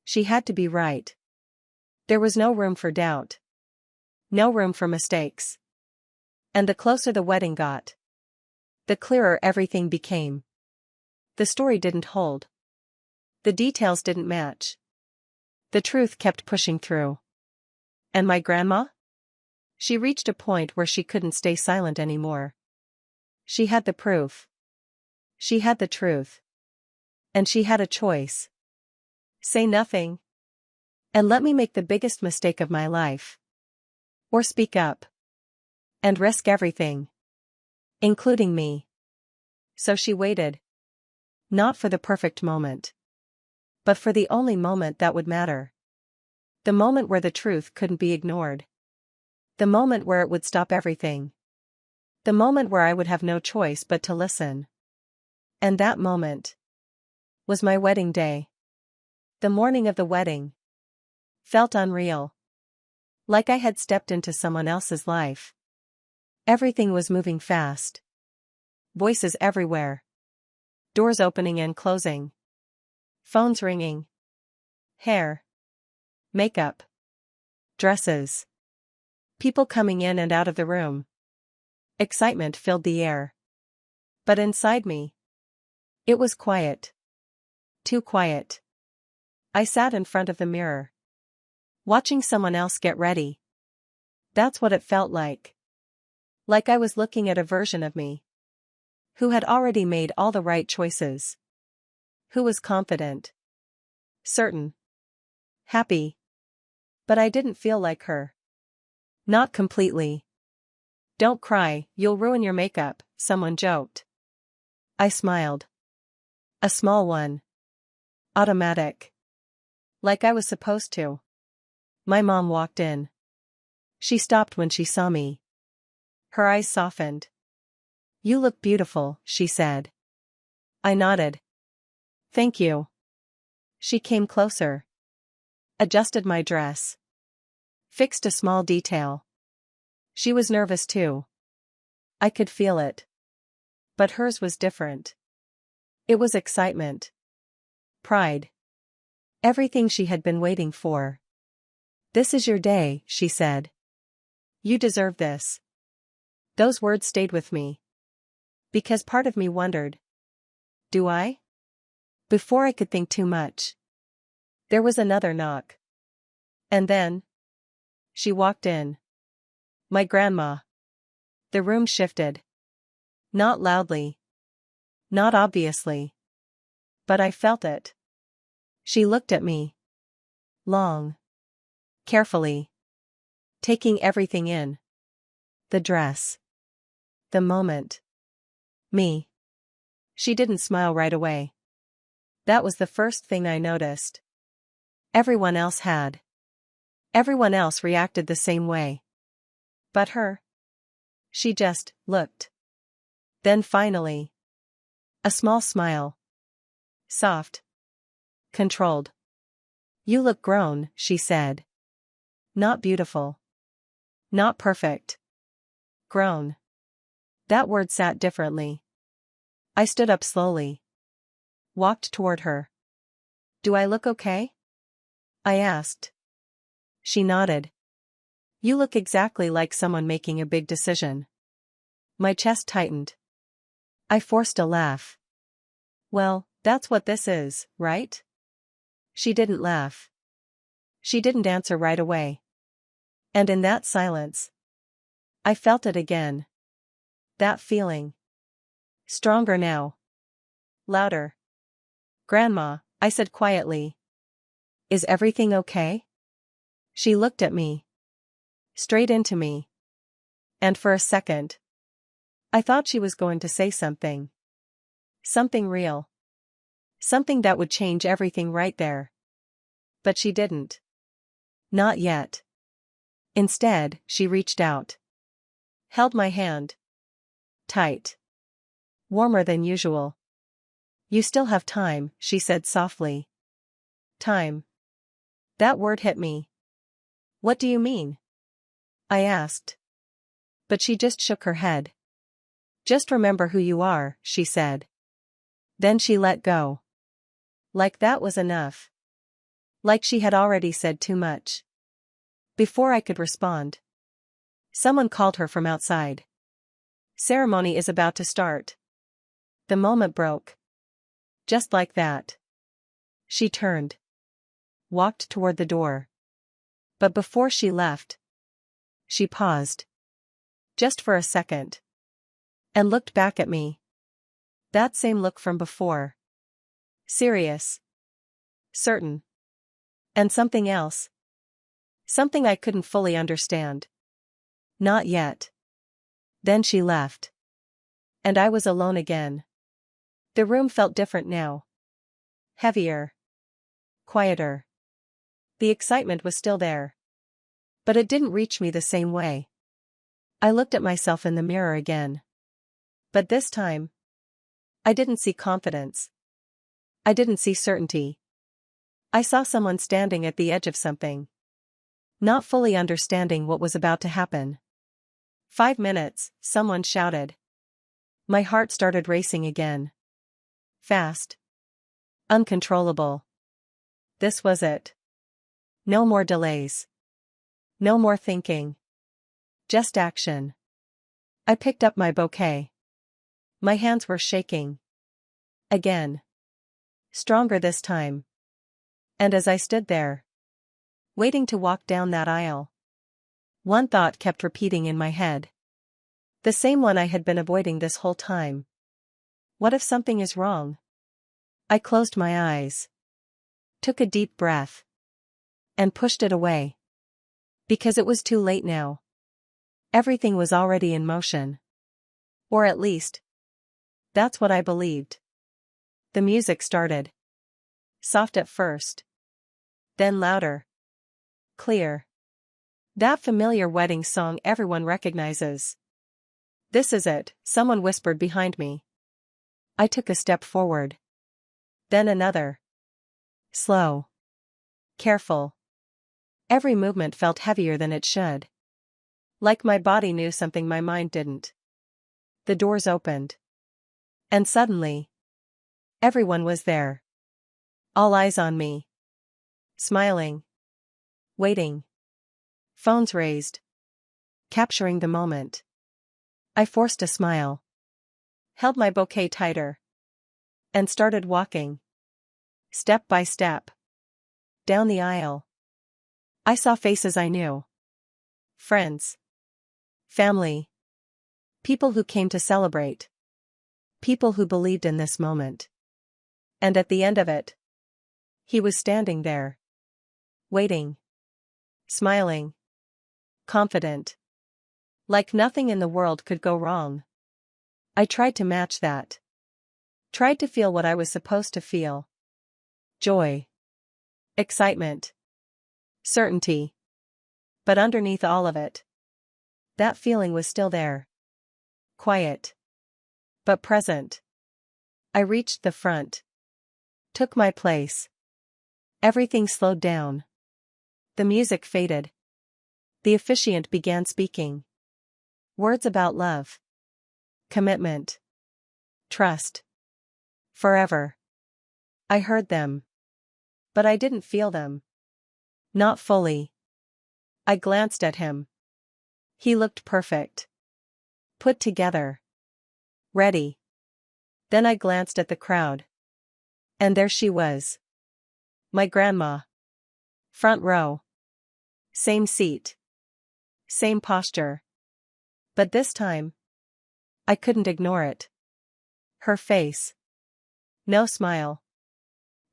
S1: she had to be right. There was no room for doubt. No room for mistakes. And the closer the wedding got, the clearer everything became. The story didn't hold. The details didn't match. The truth kept pushing through. And my grandma? She reached a point where she couldn't stay silent anymore. She had the proof. She had the truth. And she had a choice. Say nothing. And let me make the biggest mistake of my life. Or speak up. And risk everything. Including me. So she waited. Not for the perfect moment. But for the only moment that would matter. The moment where the truth couldn't be ignored. The moment where it would stop everything. The moment where I would have no choice but to listen. And that moment was my wedding day. The morning of the wedding felt unreal. Like I had stepped into someone else's life. Everything was moving fast. Voices everywhere. Doors opening and closing. Phones ringing. Hair. Makeup. Dresses. People coming in and out of the room. Excitement filled the air. But inside me, it was quiet. Too quiet. I sat in front of the mirror. Watching someone else get ready. That's what it felt like. Like I was looking at a version of me. Who had already made all the right choices. Who was confident. Certain. happy. But I didn't feel like her. Not completely. Don't cry, you'll ruin your makeup, someone joked. I smiled. A small one. Automatic. Like I was supposed to. My mom walked in. She stopped when she saw me. Her eyes softened. You look beautiful, she said. I nodded. Thank you. She came closer. Adjusted my dress. Fixed a small detail. She was nervous too. I could feel it. But hers was different. It was excitement. Pride. Everything she had been waiting for. This is your day, she said. You deserve this. Those words stayed with me. Because part of me wondered. Do I? Before I could think too much. There was another knock. And then she walked in. My grandma. The room shifted. Not loudly. Not obviously. But I felt it. She looked at me. Long. Carefully. Taking everything in. The dress. The moment. Me. She didn't smile right away. That was the first thing I noticed. Everyone else had. Everyone else reacted the same way. But her. She just looked. Then finally. A small smile. Soft. Controlled. You look grown, she said. Not beautiful. Not perfect. Grown. That word sat differently. I stood up slowly. Walked toward her. Do I look okay? I asked. She nodded. You look exactly like someone making a big decision. My chest tightened. I forced a laugh. Well, that's what this is, right? She didn't laugh. She didn't answer right away. And in that silence, I felt it again. That feeling. Stronger now. Louder. Grandma, I said quietly. Is everything okay? She looked at me. Straight into me. And for a second, I thought she was going to say something. Something real. Something that would change everything right there. But she didn't. Not yet. Instead, she reached out. Held my hand. Tight. Warmer than usual. You still have time, she said softly. Time. That word hit me. What do you mean? I asked. But she just shook her head. Just remember who you are, she said. Then she let go. Like that was enough. Like she had already said too much. Before I could respond, someone called her from outside. Ceremony is about to start. The moment broke. Just like that. She turned. Walked toward the door. But before she left, she paused. Just for a second. And looked back at me. That same look from before. Serious. Certain. And something else. Something I couldn't fully understand. Not yet. Then she left. And I was alone again. The room felt different now. Heavier. Quieter. The excitement was still there. But it didn't reach me the same way. I looked at myself in the mirror again. But this time, I didn't see confidence. I didn't see certainty. I saw someone standing at the edge of something. Not fully understanding what was about to happen. 5 minutes, someone shouted. My heart started racing again. Fast. Uncontrollable. This was it. No more delays. No more thinking. Just action. I picked up my bouquet. My hands were shaking. Again. Stronger this time. And as I stood there, waiting to walk down that aisle, one thought kept repeating in my head. The same one I had been avoiding this whole time. What if something is wrong? I closed my eyes. Took a deep breath. and pushed it away. Because it was too late now. Everything was already in motion. Or at least, that's what I believed. The music started. Soft at first. Then louder. Clear. That familiar wedding song everyone recognizes. "This is it," someone whispered behind me. I took a step forward. Then another. Slow. Careful. Every movement felt heavier than it should. Like my body knew something my mind didn't. The doors opened. And suddenly, everyone was there. All eyes on me. Smiling. Waiting. Phones raised. Capturing the moment. I forced a smile. Held my bouquet tighter. And started walking. Step by step. Down the aisle. I saw faces I knew. Friends. Family. People who came to celebrate. People who believed in this moment. And at the end of it, he was standing there. Waiting. Smiling. Confident. Like nothing in the world could go wrong. I tried to match that. Tried to feel what I was supposed to feel. Joy. Excitement. Certainty. But underneath all of it, that feeling was still there. Quiet. But present. I reached the front. Took my place. Everything slowed down. The music faded. The officiant began speaking. Words about love. Commitment. Trust. Forever. I heard them. But I didn't feel them. Not fully. I glanced at him. He looked perfect. Put together. Ready. Then I glanced at the crowd. And there she was. My grandma. Front row. Same seat. Same posture. But this time, I couldn't ignore it. Her face. No smile.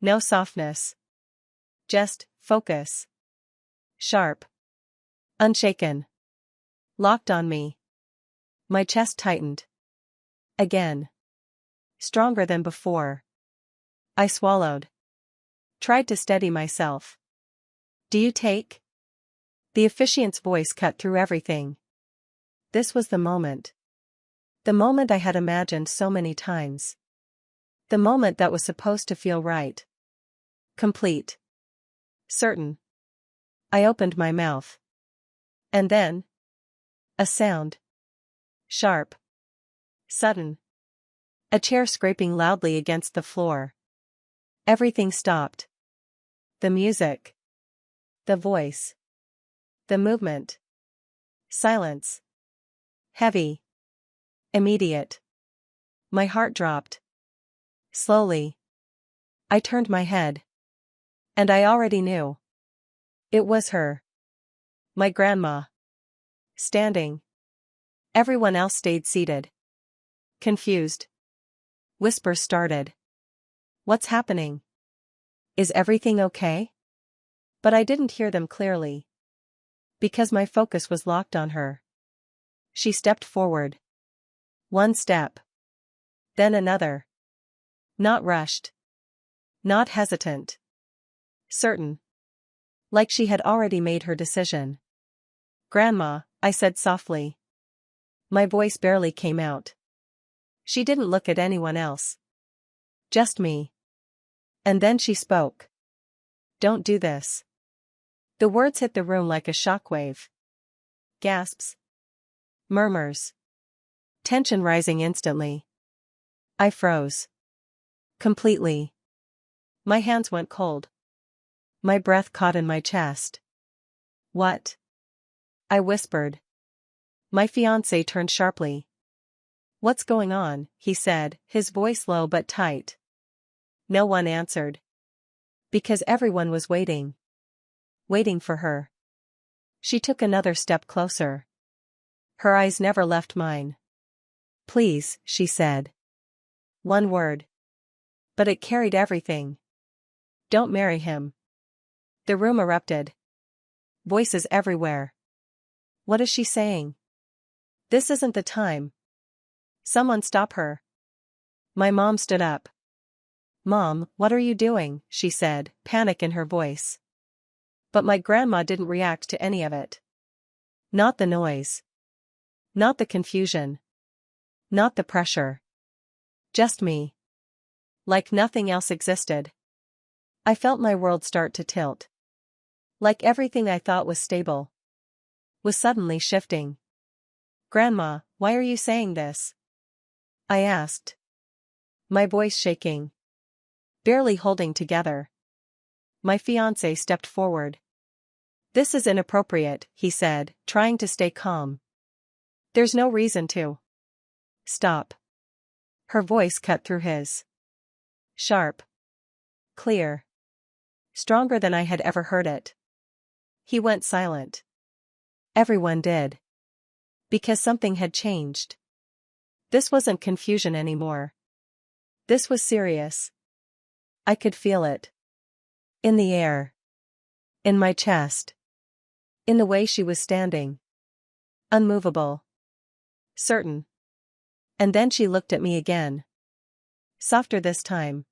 S1: No softness. Just focus. Sharp. Unshaken. Locked on me. My chest tightened. Again. Stronger than before. I swallowed. Tried to steady myself. "Do you take?" The officiant's voice cut through everything. This was the moment. The moment I had imagined so many times. The moment that was supposed to feel right. Complete. Certain. I opened my mouth. And then, a sound. Sharp. Sudden. A chair scraping loudly against the floor. Everything stopped. The music. The voice. The movement. Silence. Heavy. Immediate. My heart dropped. Slowly. I turned my head. And I already knew. It was her. My grandma. Standing. Everyone else stayed seated. Confused. Whispers started. "What's happening? Is everything okay?" But I didn't hear them clearly. Because my focus was locked on her. She stepped forward. One step. Then another. Not rushed. Not hesitant. Certain. Like she had already made her decision. "Grandma," I said softly. My voice barely came out. She didn't look at anyone else. Just me. And then she spoke. "Don't do this." The words hit the room like a shockwave. Gasps. Murmurs. Tension rising instantly. I froze. Completely. My hands went cold. My breath caught in my chest. "What?" I whispered. My fiancé turned sharply. "What's going on?" he said, his voice low but tight. No one answered. Because everyone was waiting. Waiting for her. She took another step closer. Her eyes never left mine. "Please," she said. One word. But it carried everything. "Don't marry him." The room erupted. Voices everywhere. What is she saying? This isn't the time. Someone stop her. My mom stood up. Mom, what are you doing? She said, panic in her voice. But my grandma didn't react to any of it. Not the noise. Not the confusion. Not the pressure. Just me. Like nothing else existed. I felt my world start to tilt. Like everything I thought was stable was suddenly shifting. Grandma, why are you saying this? I asked. My voice shaking. Barely holding together. My fiancé stepped forward. This is inappropriate, he said, trying to stay calm. There's no reason to. Stop. Her voice cut through his. Sharp. Clear. Stronger than I had ever heard it. He went silent. Everyone did. Because something had changed. This wasn't confusion anymore. This was serious. I could feel it. In the air. In my chest. In the way she was standing. Unmovable. Certain. And then she looked at me again. Softer this time.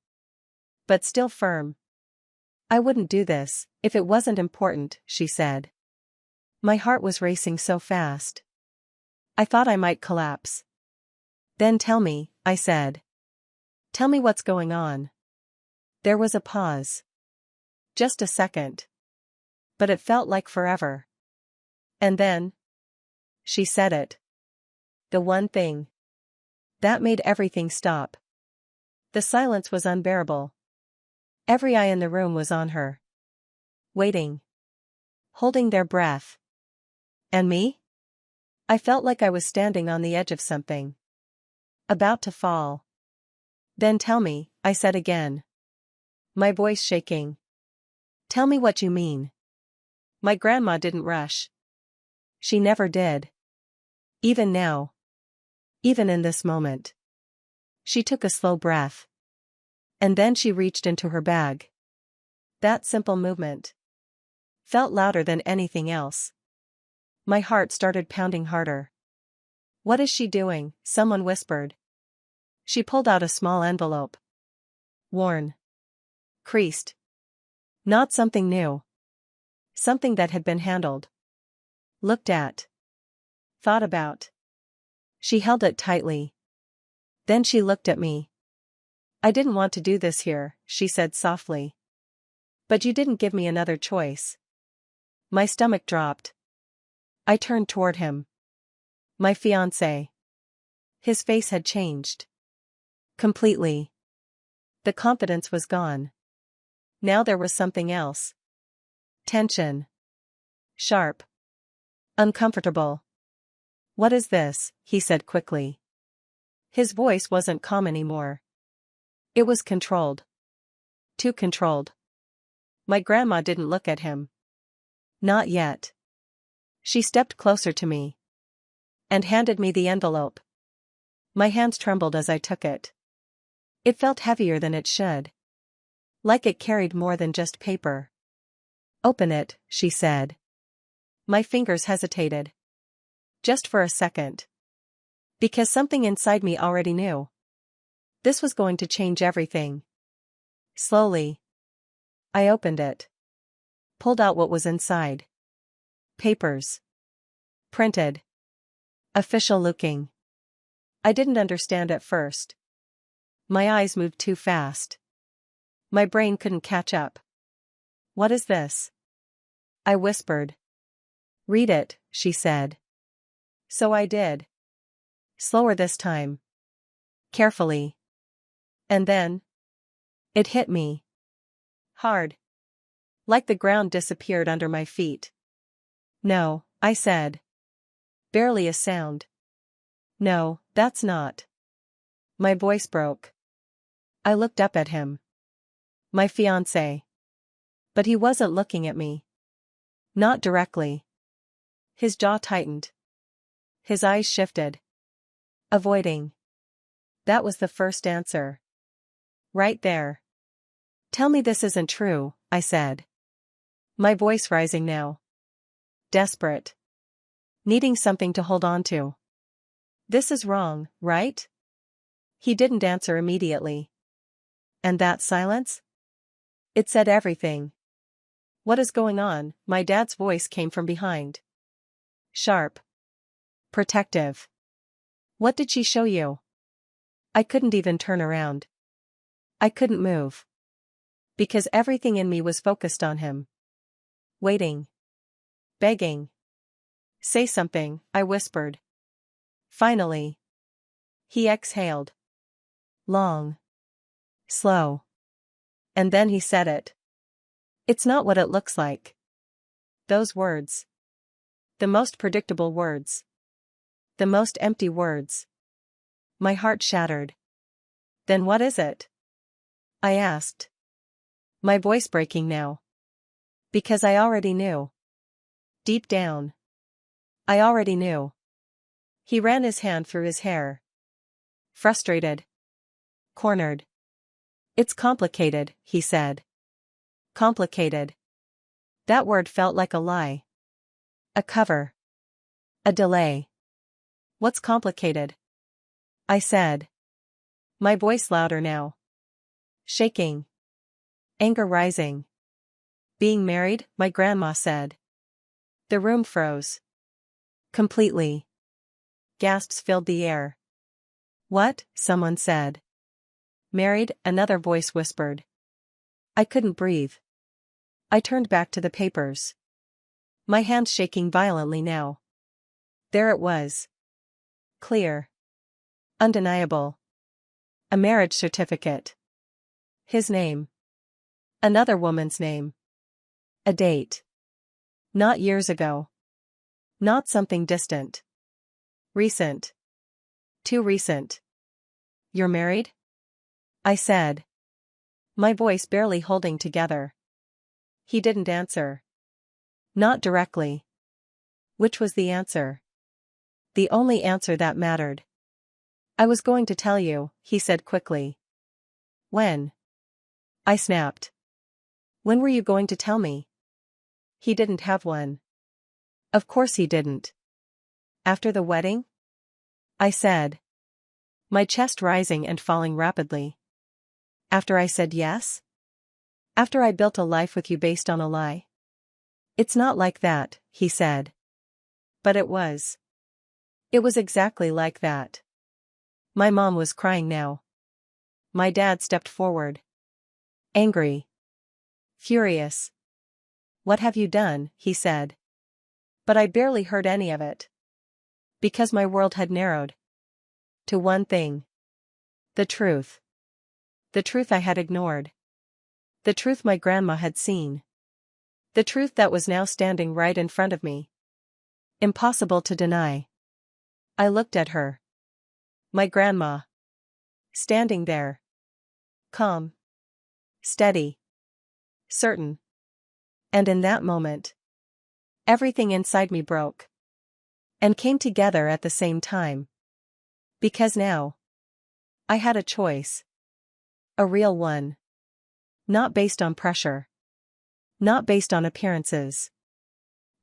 S1: But still firm. I wouldn't do this, if it wasn't important, she said. My heart was racing so fast. I thought I might collapse. Then tell me, I said. Tell me what's going on. There was a pause. Just a second. But it felt like forever. And then. She said it. The one thing. That made everything stop. The silence was unbearable. Every eye in the room was on her. Waiting. Holding their breath. And me? I felt like I was standing on the edge of something. About to fall. Then tell me, I said again. My voice shaking. Tell me what you mean. My grandma didn't rush. She never did. Even now. Even in this moment. She took a slow breath. And then she reached into her bag. That simple movement felt louder than anything else. My heart started pounding harder. What is she doing? Someone whispered. She pulled out a small envelope. Worn. Creased. Not something new. Something that had been handled. Looked at. Thought about. She held it tightly. Then she looked at me. I didn't want to do this here, she said softly. But you didn't give me another choice. My stomach dropped. I turned toward him. My fiancé. His face had changed. Completely. The confidence was gone. Now there was something else. Tension. Sharp. Uncomfortable. What is this? He said quickly. His voice wasn't calm anymore. It was controlled. Too controlled. My grandma didn't look at him. Not yet. She stepped closer to me. And handed me the envelope. My hands trembled as I took it. It felt heavier than it should. Like it carried more than just paper. Open it, she said. My fingers hesitated. Just for a second. Because something inside me already knew. This was going to change everything. Slowly. I opened it. Pulled out what was inside. Papers. Printed. Official looking. I didn't understand at first. My eyes moved too fast. My brain couldn't catch up. What is this? I whispered. Read it, she said. So I did. Slower this time. Carefully. And then. It hit me. Hard. Like the ground disappeared under my feet. No, I said. Barely a sound. No, that's not. My voice broke. I looked up at him. My fiancé. But he wasn't looking at me. Not directly. His jaw tightened. His eyes shifted. Avoiding. That was the first answer. Right there. Tell me this isn't true, I said. My voice rising now. Desperate. Needing something to hold on to. This is wrong, right? He didn't answer immediately. And that silence? It said everything. What is going on? My dad's voice came from behind. Sharp. Protective. What did she show you? I couldn't even turn around. I couldn't move. Because everything in me was focused on him. Waiting. Begging. Say something, I whispered. Finally. He exhaled. Long. Slow. And then he said it. It's not what it looks like. Those words. The most predictable words. The most empty words. My heart shattered. Then what is it? I asked. My voice breaking now. Because I already knew. Deep down. I already knew. He ran his hand through his hair. Frustrated. Cornered. It's complicated, he said. Complicated. That word felt like a lie. A cover. A delay. What's complicated? I said. My voice louder now. Shaking. Anger rising. Being married, my grandma said. The room froze. Completely. Gasps filled the air. What? Someone said. Married, another voice whispered. I couldn't breathe. I turned back to the papers. My hands shaking violently now. There it was. Clear. Undeniable. A marriage certificate. His name. Another woman's name. A date. Not years ago. Not something distant. Recent. Too recent. You're married? I said. My voice barely holding together. He didn't answer. Not directly. Which was the answer? The only answer that mattered. I was going to tell you, he said quickly. When? I snapped. When were you going to tell me? He didn't have one. Of course he didn't. After the wedding? I said. My chest rising and falling rapidly. After I said yes? After I built a life with you based on a lie? It's not like that, he said. But it was. It was exactly like that. My mom was crying now. My dad stepped forward. Angry. Furious. What have you done? He said. But I barely heard any of it. Because my world had narrowed. To one thing. The truth. The truth I had ignored. The truth my grandma had seen. The truth that was now standing right in front of me. Impossible to deny. I looked at her. My grandma. Standing there. Calm. Steady. Certain. And in that moment, everything inside me broke. And came together at the same time. Because now, I had a choice. A real one. Not based on pressure. Not based on appearances.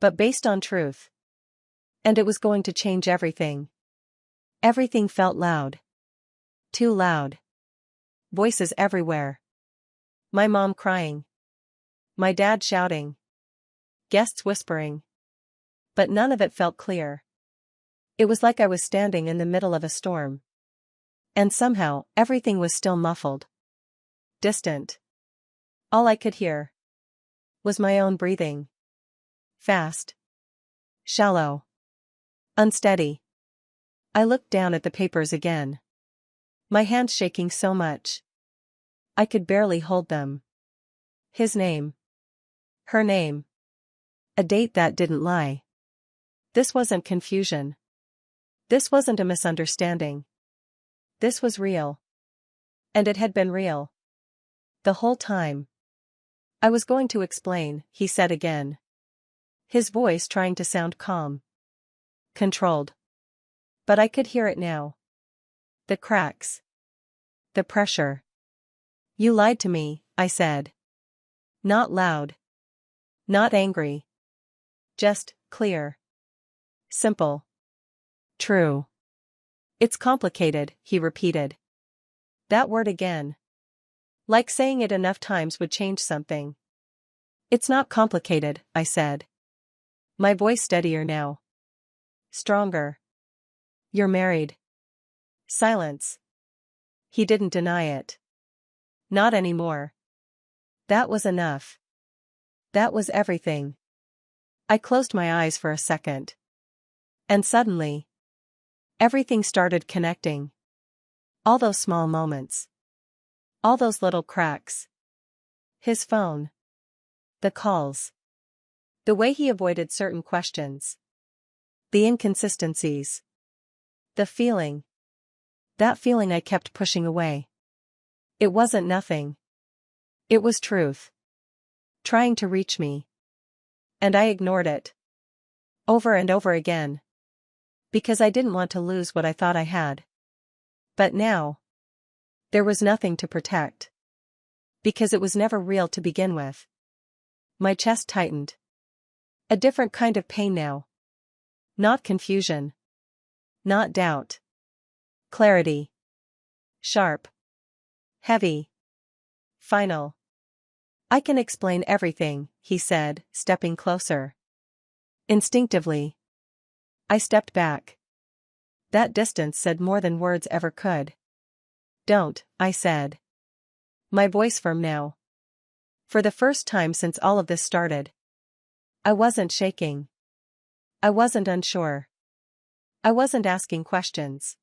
S1: But based on truth. And it was going to change everything. Everything felt loud. Too loud. Voices everywhere. My mom crying. My dad shouting. Guests whispering. But none of it felt clear. It was like I was standing in the middle of a storm. And somehow, everything was still muffled. Distant. All I could hear was my own breathing. Fast. Shallow. Unsteady. I looked down at the papers again. My hands shaking so much. I could barely hold them. His name. Her name. A date that didn't lie. This wasn't confusion. This wasn't a misunderstanding. This was real. And it had been real. The whole time. I was going to explain, he said again. His voice trying to sound calm. Controlled. But I could hear it now. The cracks. The pressure. You lied to me, I said. Not loud. Not angry. Just, clear. Simple. True. It's complicated, he repeated. That word again. Like saying it enough times would change something. It's not complicated, I said. My voice steadier now. Stronger. You're married. Silence. He didn't deny it. Not anymore. That was enough. That was everything. I closed my eyes for a second. And suddenly, everything started connecting. All those small moments. All those little cracks. His phone. The calls. The way he avoided certain questions. The inconsistencies. The feeling. That feeling I kept pushing away. It wasn't nothing. It was truth. Trying to reach me. And I ignored it. Over and over again. Because I didn't want to lose what I thought I had. But now. There was nothing to protect. Because it was never real to begin with. My chest tightened. A different kind of pain now. Not confusion. Not doubt. Clarity. Sharp. Heavy. Final. I can explain everything, he said, stepping closer. Instinctively. I stepped back. That distance said more than words ever could. Don't, I said. My voice firm now. For the first time since all of this started. I wasn't shaking. I wasn't unsure. I wasn't asking questions.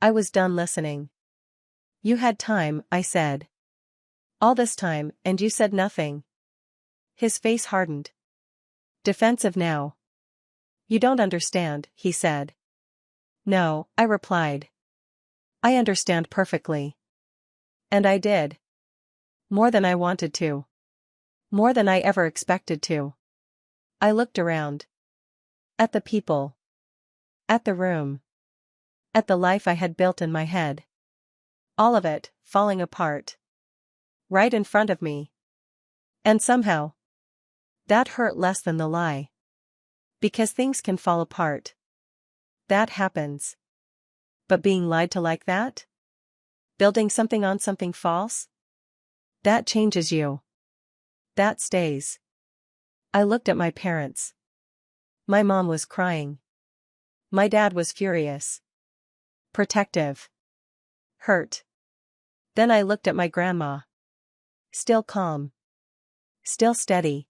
S1: I was done listening. You had time, I said. All this time, and you said nothing. His face hardened. Defensive now. You don't understand, he said. No, I replied. I understand perfectly. And I did. More than I wanted to. More than I ever expected to. I looked around. At the people. At the room. At the life I had built in my head. All of it, falling apart. Right in front of me. And somehow. That hurt less than the lie. Because things can fall apart. That happens. But being lied to like that? Building something on something false? That changes you. That stays. I looked at my parents. My mom was crying. My dad was furious. Protective. Hurt. Then I looked at my grandma. Still calm. Still steady.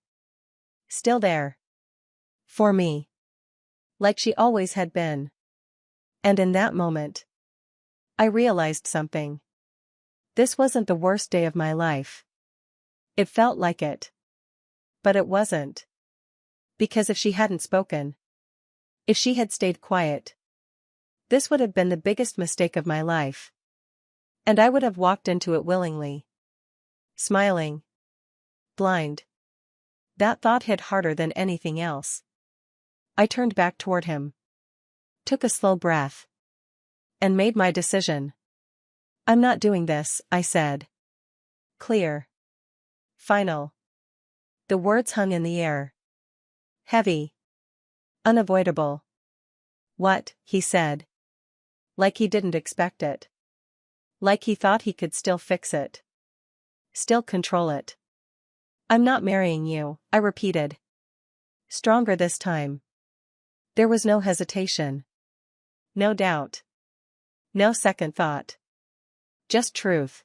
S1: Still there. For me. Like she always had been. And in that moment, I realized something. This wasn't the worst day of my life. It felt like it. But it wasn't. Because if she hadn't spoken, if she had stayed quiet, this would have been the biggest mistake of my life. And I would have walked into it willingly. Smiling. Blind. That thought hit harder than anything else. I turned back toward him. Took a slow breath. And made my decision. I'm not doing this, I said. Clear. Final. The words hung in the air. Heavy. Unavoidable. What, he said. Like he didn't expect it. Like he thought he could still fix it. Still control it. I'm not marrying you, I repeated. Stronger this time. There was no hesitation. No doubt. No second thought. Just truth.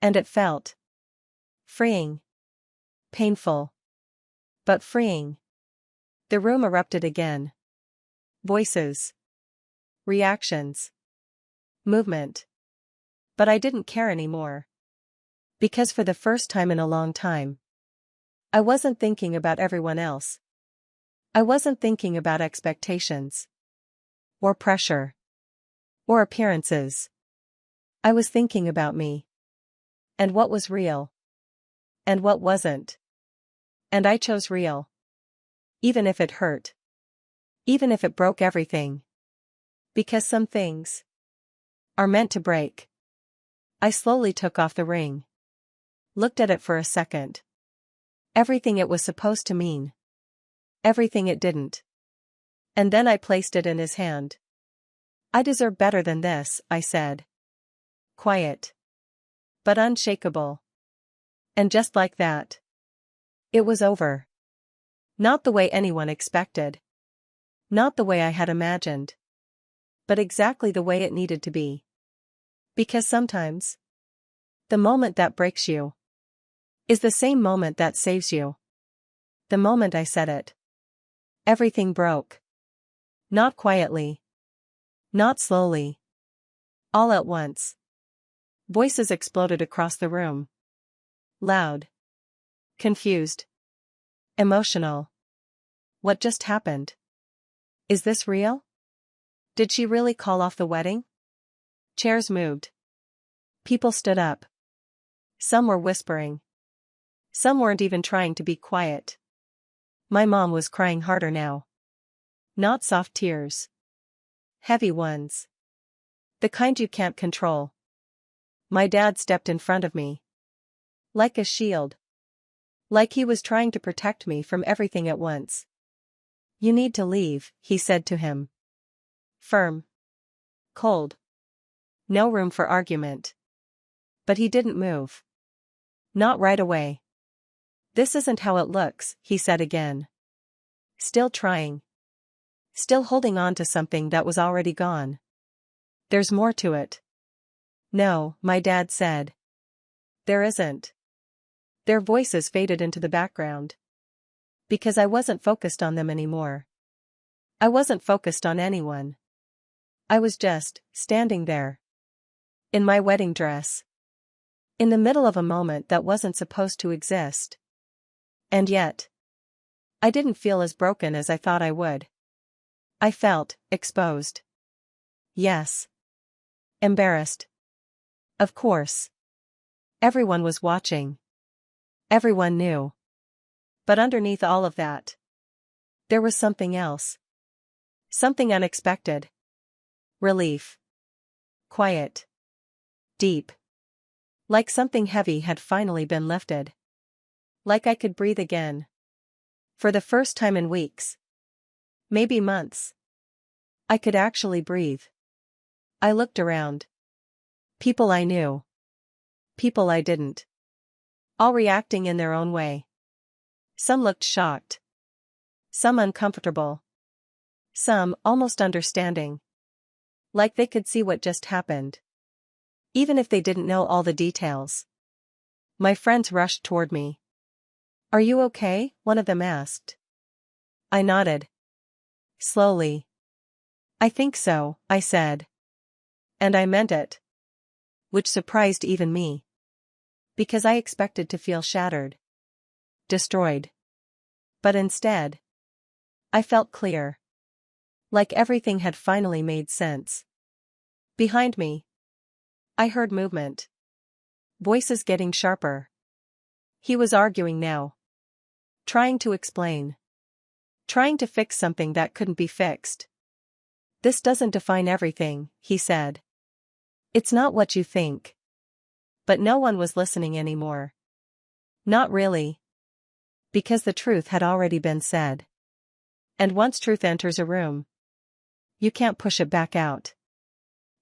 S1: And it felt freeing. Painful. But freeing. The room erupted again. Voices. Reactions. Movement. But I didn't care anymore. Because for the first time in a long time, I wasn't thinking about everyone else. I wasn't thinking about expectations. Or pressure. Or appearances. I was thinking about me. And what was real. And what wasn't. And I chose real. Even if it hurt. Even if it broke everything. Because some things are meant to break. I slowly took off the ring. Looked at it for a second. Everything it was supposed to mean. everything it didn't. And then I placed it in his hand. I deserve better than this, I said. Quiet. But unshakable. And just like that, it was over. Not the way anyone expected. Not the way I had imagined. But exactly the way it needed to be. Because sometimes, the moment that breaks you is the same moment that saves you. The moment I said it, everything broke. Not quietly. Not slowly. All at once. Voices exploded across the room. Loud. Confused. Emotional. What just happened? Is this real? Did she really call off the wedding? Chairs moved. People stood up. Some were whispering. Some weren't even trying to be quiet. My mom was crying harder now. Not soft tears. Heavy ones. The kind you can't control. My dad stepped in front of me. Like a shield. Like he was trying to protect me from everything at once. You need to leave, he said to him. Firm. Cold. No room for argument. But he didn't move. Not right away. This isn't how it looks, he said again. Still trying. Still holding on to something that was already gone. There's more to it. No, my dad said. There isn't. Their voices faded into the background. Because I wasn't focused on them anymore. I wasn't focused on anyone. I was just standing there. In my wedding dress. In the middle of a moment that wasn't supposed to exist. And yet, I didn't feel as broken as I thought I would. I felt exposed. Yes. Embarrassed. Of course. Everyone was watching. Everyone knew. But underneath all of that, there was something else. Something unexpected. Relief. Quiet. Deep. Like something heavy had finally been lifted. Like I could breathe again. For the first time in weeks. Maybe months. I could actually breathe. I looked around. People I knew. People I didn't. All reacting in their own way. Some looked shocked. Some uncomfortable. Some almost understanding. Like they could see what just happened. Even if they didn't know all the details. My friends rushed toward me. Are you okay? One of them asked. I nodded. Slowly. I think so, I said. And I meant it. Which surprised even me. Because I expected to feel shattered. Destroyed. But instead, I felt clear. Like everything had finally made sense. Behind me, I heard movement. Voices getting sharper. He was arguing now. Trying to explain. Trying to fix something that couldn't be fixed. This doesn't define everything, he said. It's not what you think. But no one was listening anymore. Not really. Because the truth had already been said. And once truth enters a room, you can't push it back out.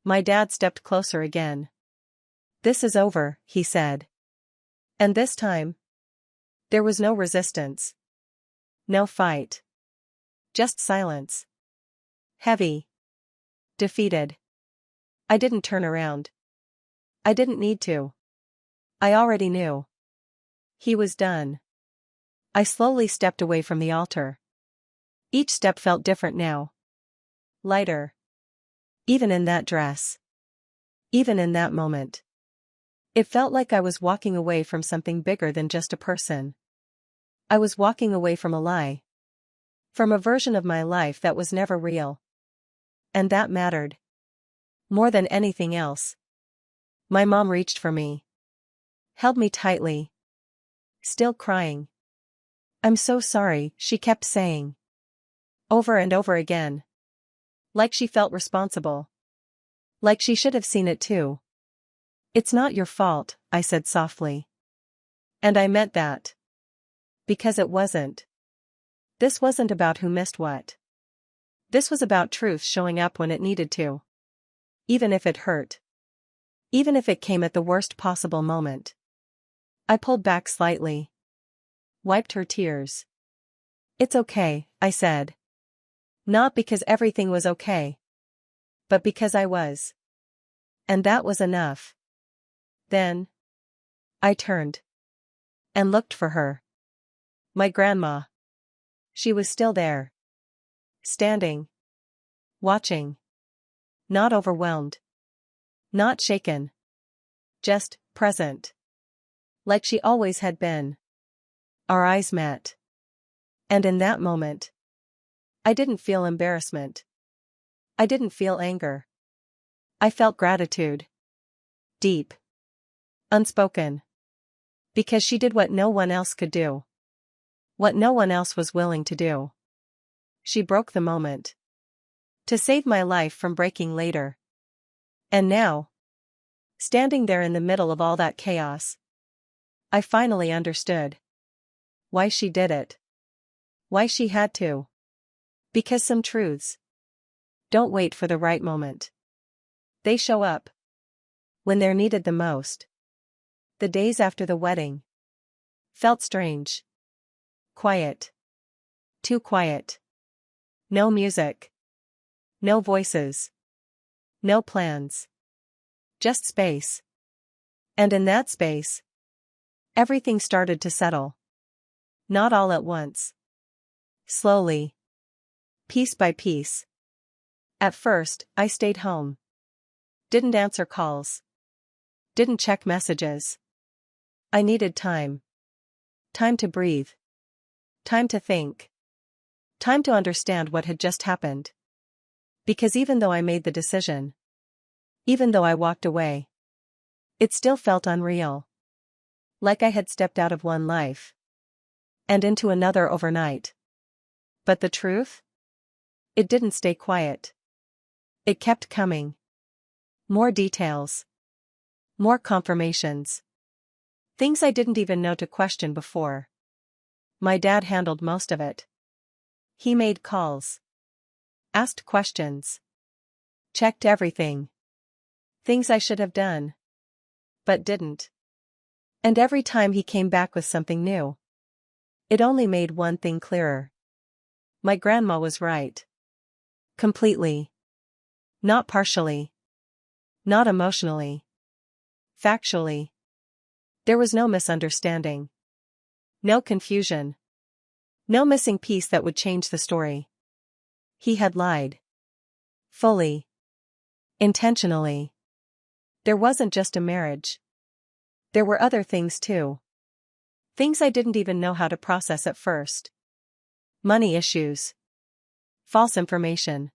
S1: My dad stepped closer again. This is over, he said. And this time, there was no resistance. No fight. Just silence. Heavy. Defeated. I didn't turn around. I didn't need to. I already knew. He was done. I slowly stepped away from the altar. Each step felt different now. Lighter. Even in that dress. Even in that moment. It felt like I was walking away from something bigger than just a person. I was walking away from a lie. From a version of my life that was never real. And that mattered. More than anything else. My mom reached for me. Held me tightly. Still crying. I'm so sorry, she kept saying. Over and over again. Like she felt responsible. Like she should have seen it too. It's not your fault, I said softly. And I meant that. Because it wasn't. This wasn't about who missed what. This was about truth showing up when it needed to. Even if it hurt. Even if it came at the worst possible moment. I pulled back slightly. Wiped her tears. It's okay, I said. Not because everything was okay. But because I was. And that was enough. Then. I turned. And looked for her. My grandma. She was still there. Standing. Watching. Not overwhelmed. Not shaken. Just present. Like she always had been. Our eyes met. And in that moment, I didn't feel embarrassment. I didn't feel anger. I felt gratitude. Deep. Unspoken. Because she did what no one else could do. What no one else was willing to do. She broke the moment. To save my life from breaking later. And now, standing there in the middle of all that chaos, I finally understood. Why she did it. Why she had to. Because some truths don't wait for the right moment. They show up when they're needed the most. The days after the wedding felt strange. Quiet. Too quiet. No music. No voices. No plans. Just space. And in that space, everything started to settle. Not all at once. Slowly. Piece by piece. At first, I stayed home. Didn't answer calls. Didn't check messages. I needed time. Time to breathe. Time to think. Time to understand what had just happened. Because even though I made the decision, even though I walked away, it still felt unreal. Like I had stepped out of one life and into another overnight. But the truth? It didn't stay quiet. It kept coming. More details. More confirmations. Things I didn't even know to question before. My dad handled most of it. He made calls. Asked questions. Checked everything. Things I should have done. But didn't. And every time he came back with something new, it only made one thing clearer. My grandma was right. Completely. Not partially. Not emotionally. Factually. There was no misunderstanding. No confusion. No missing piece that would change the story. He had lied. Fully. Intentionally. There wasn't just a marriage. There were other things too. Things I didn't even know how to process at first. Money issues. False information.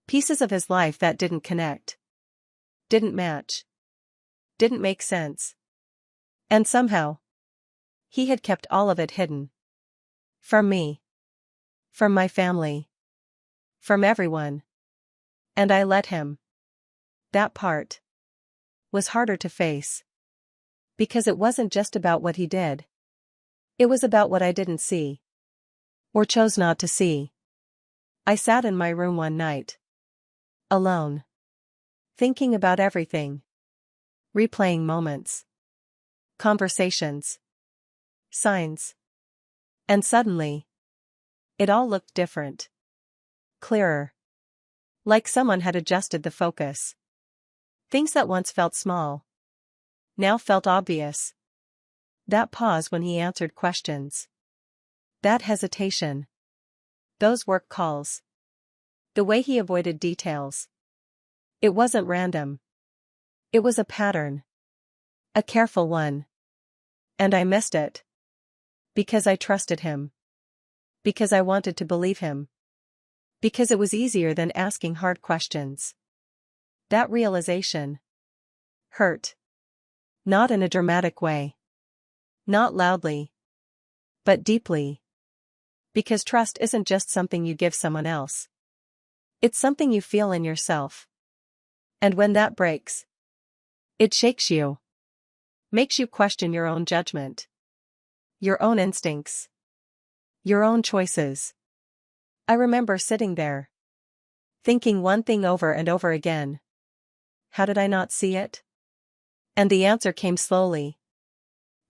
S1: Pieces of his life that didn't connect. Didn't match. Didn't make sense. And somehow, he had kept all of it hidden. From me. From my family. From everyone. And I let him. That part was harder to face. Because it wasn't just about what he did. It was about what I didn't see. Or chose not to see. I sat in my room one night. Alone. Thinking about everything. Replaying moments. Conversations. Signs. And suddenly, it all looked different. Clearer. Like someone had adjusted the focus. Things that once felt small now felt obvious. That pause when he answered questions. That hesitation. Those work calls. The way he avoided details. It wasn't random. It was a pattern. A careful one. And I missed it. Because I trusted him. Because I wanted to believe him. Because it was easier than asking hard questions. That realization hurt. Not in a dramatic way. Not loudly. But deeply. Because trust isn't just something you give someone else. It's something you feel in yourself. And when that breaks, it shakes you. Makes you question your own judgment. Your own instincts. Your own choices. I remember sitting there, thinking one thing over and over again. How did I not see it? And the answer came slowly.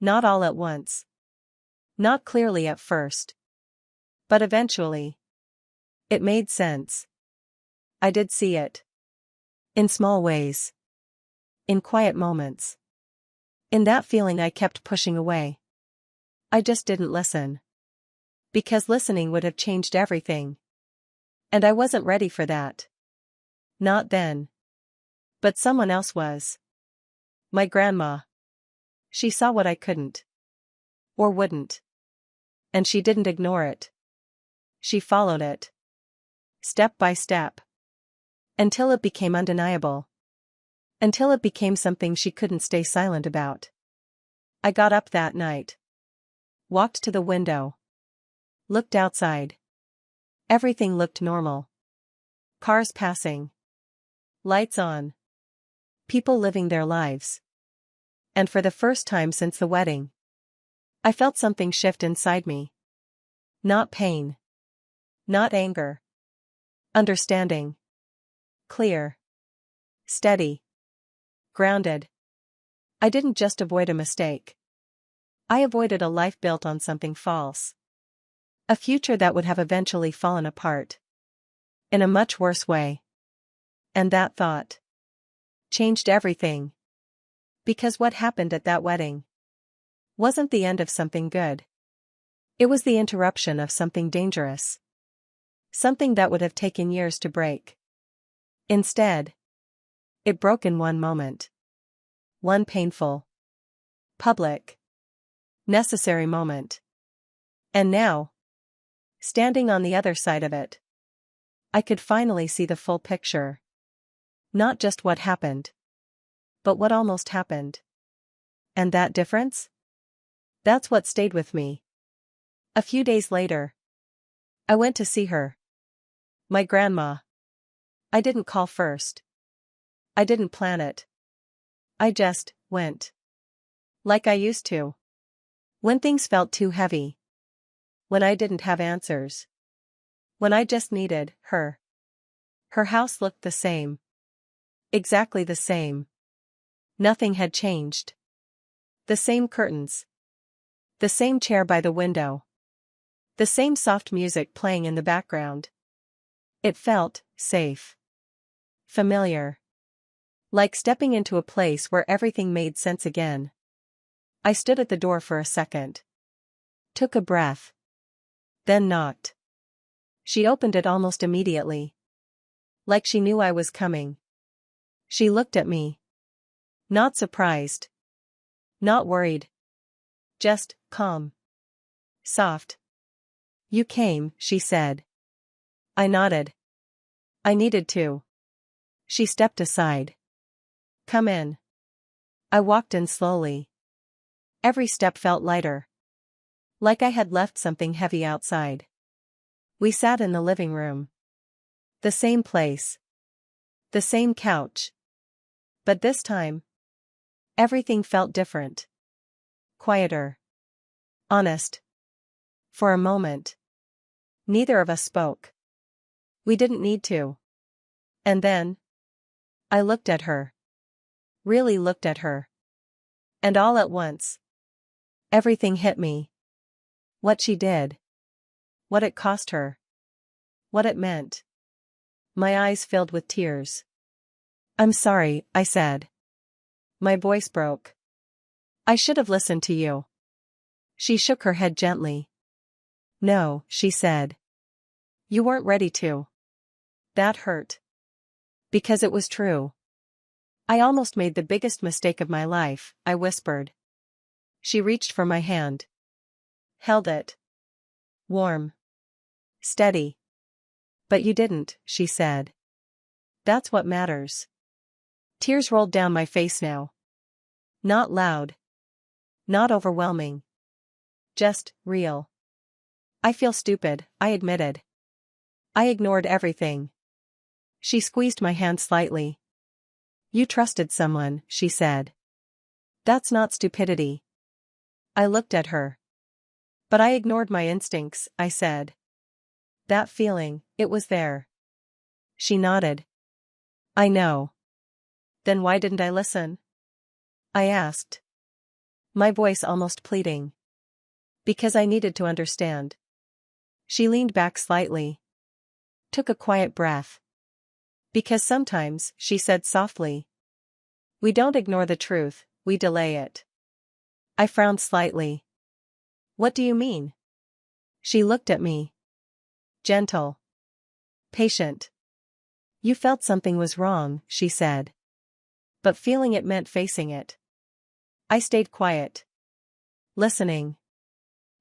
S1: Not all at once. Not clearly at first. But eventually. It made sense. I did see it. In small ways. In quiet moments. In that feeling I kept pushing away. I just didn't listen. Because listening would have changed everything. And I wasn't ready for that. Not then. But someone else was. My grandma. She saw what I couldn't. Or wouldn't. And she didn't ignore it. She followed it. Step by step. Until it became undeniable. Until it became something she couldn't stay silent about. I got up that night. Walked to the window. Looked outside. Everything looked normal. Cars passing. Lights on. People living their lives. And for the first time since the wedding, I felt something shift inside me. Not pain. Not anger. Understanding. Clear. Steady. Grounded. I didn't just avoid a mistake. I avoided a life built on something false. A future that would have eventually fallen apart. In a much worse way. And that thought changed everything. Because what happened at that wedding wasn't the end of something good. It was the interruption of something dangerous. Something that would have taken years to break. Instead, it broke in one moment. One painful, public, necessary moment. And now, standing on the other side of it, I could finally see the full picture. Not just what happened, but what almost happened. And that difference? That's what stayed with me. A few days later, I went to see her. My grandma. I didn't call first. I didn't plan it. I just went. Like I used to. When things felt too heavy. When I didn't have answers. When I just needed her. Her house looked the same. Exactly the same. Nothing had changed. The same curtains. The same chair by the window. The same soft music playing in the background. It felt safe. Familiar. Like stepping into a place where everything made sense again. I stood at the door for a second. Took a breath. Then knocked. She opened it almost immediately. Like she knew I was coming. She looked at me. Not surprised. Not worried. Just calm. Soft. You came, she said. I nodded. I needed to. She stepped aside. Come in. I walked in slowly. Every step felt lighter. Like I had left something heavy outside. We sat in the living room. The same place. The same couch. But this time, everything felt different. Quieter. Honest. For a moment, neither of us spoke. We didn't need to. And then, I looked at her. Really looked at her. And all at once, everything hit me. What she did. What it cost her. What it meant. My eyes filled with tears. I'm sorry, I said. My voice broke. I should have listened to you. She shook her head gently. No, she said. You weren't ready to. That hurt. Because it was true. I almost made the biggest mistake of my life, I whispered. She reached for my hand. Held it. Warm. Steady. But you didn't, she said. That's what matters. Tears rolled down my face now. Not loud. Not overwhelming. Just real. I feel stupid, I admitted. I ignored everything. She squeezed my hand slightly. You trusted someone, she said. That's not stupidity. I looked at her. But I ignored my instincts, I said. That feeling, it was there. She nodded. I know. Then why didn't I listen? I asked. My voice almost pleading. Because I needed to understand. She leaned back slightly. Took a quiet breath. Because sometimes, she said softly. We don't ignore the truth, we delay it. I frowned slightly. What do you mean? She looked at me. Gentle. Patient. You felt something was wrong, she said. But feeling it meant facing it. I stayed quiet. Listening.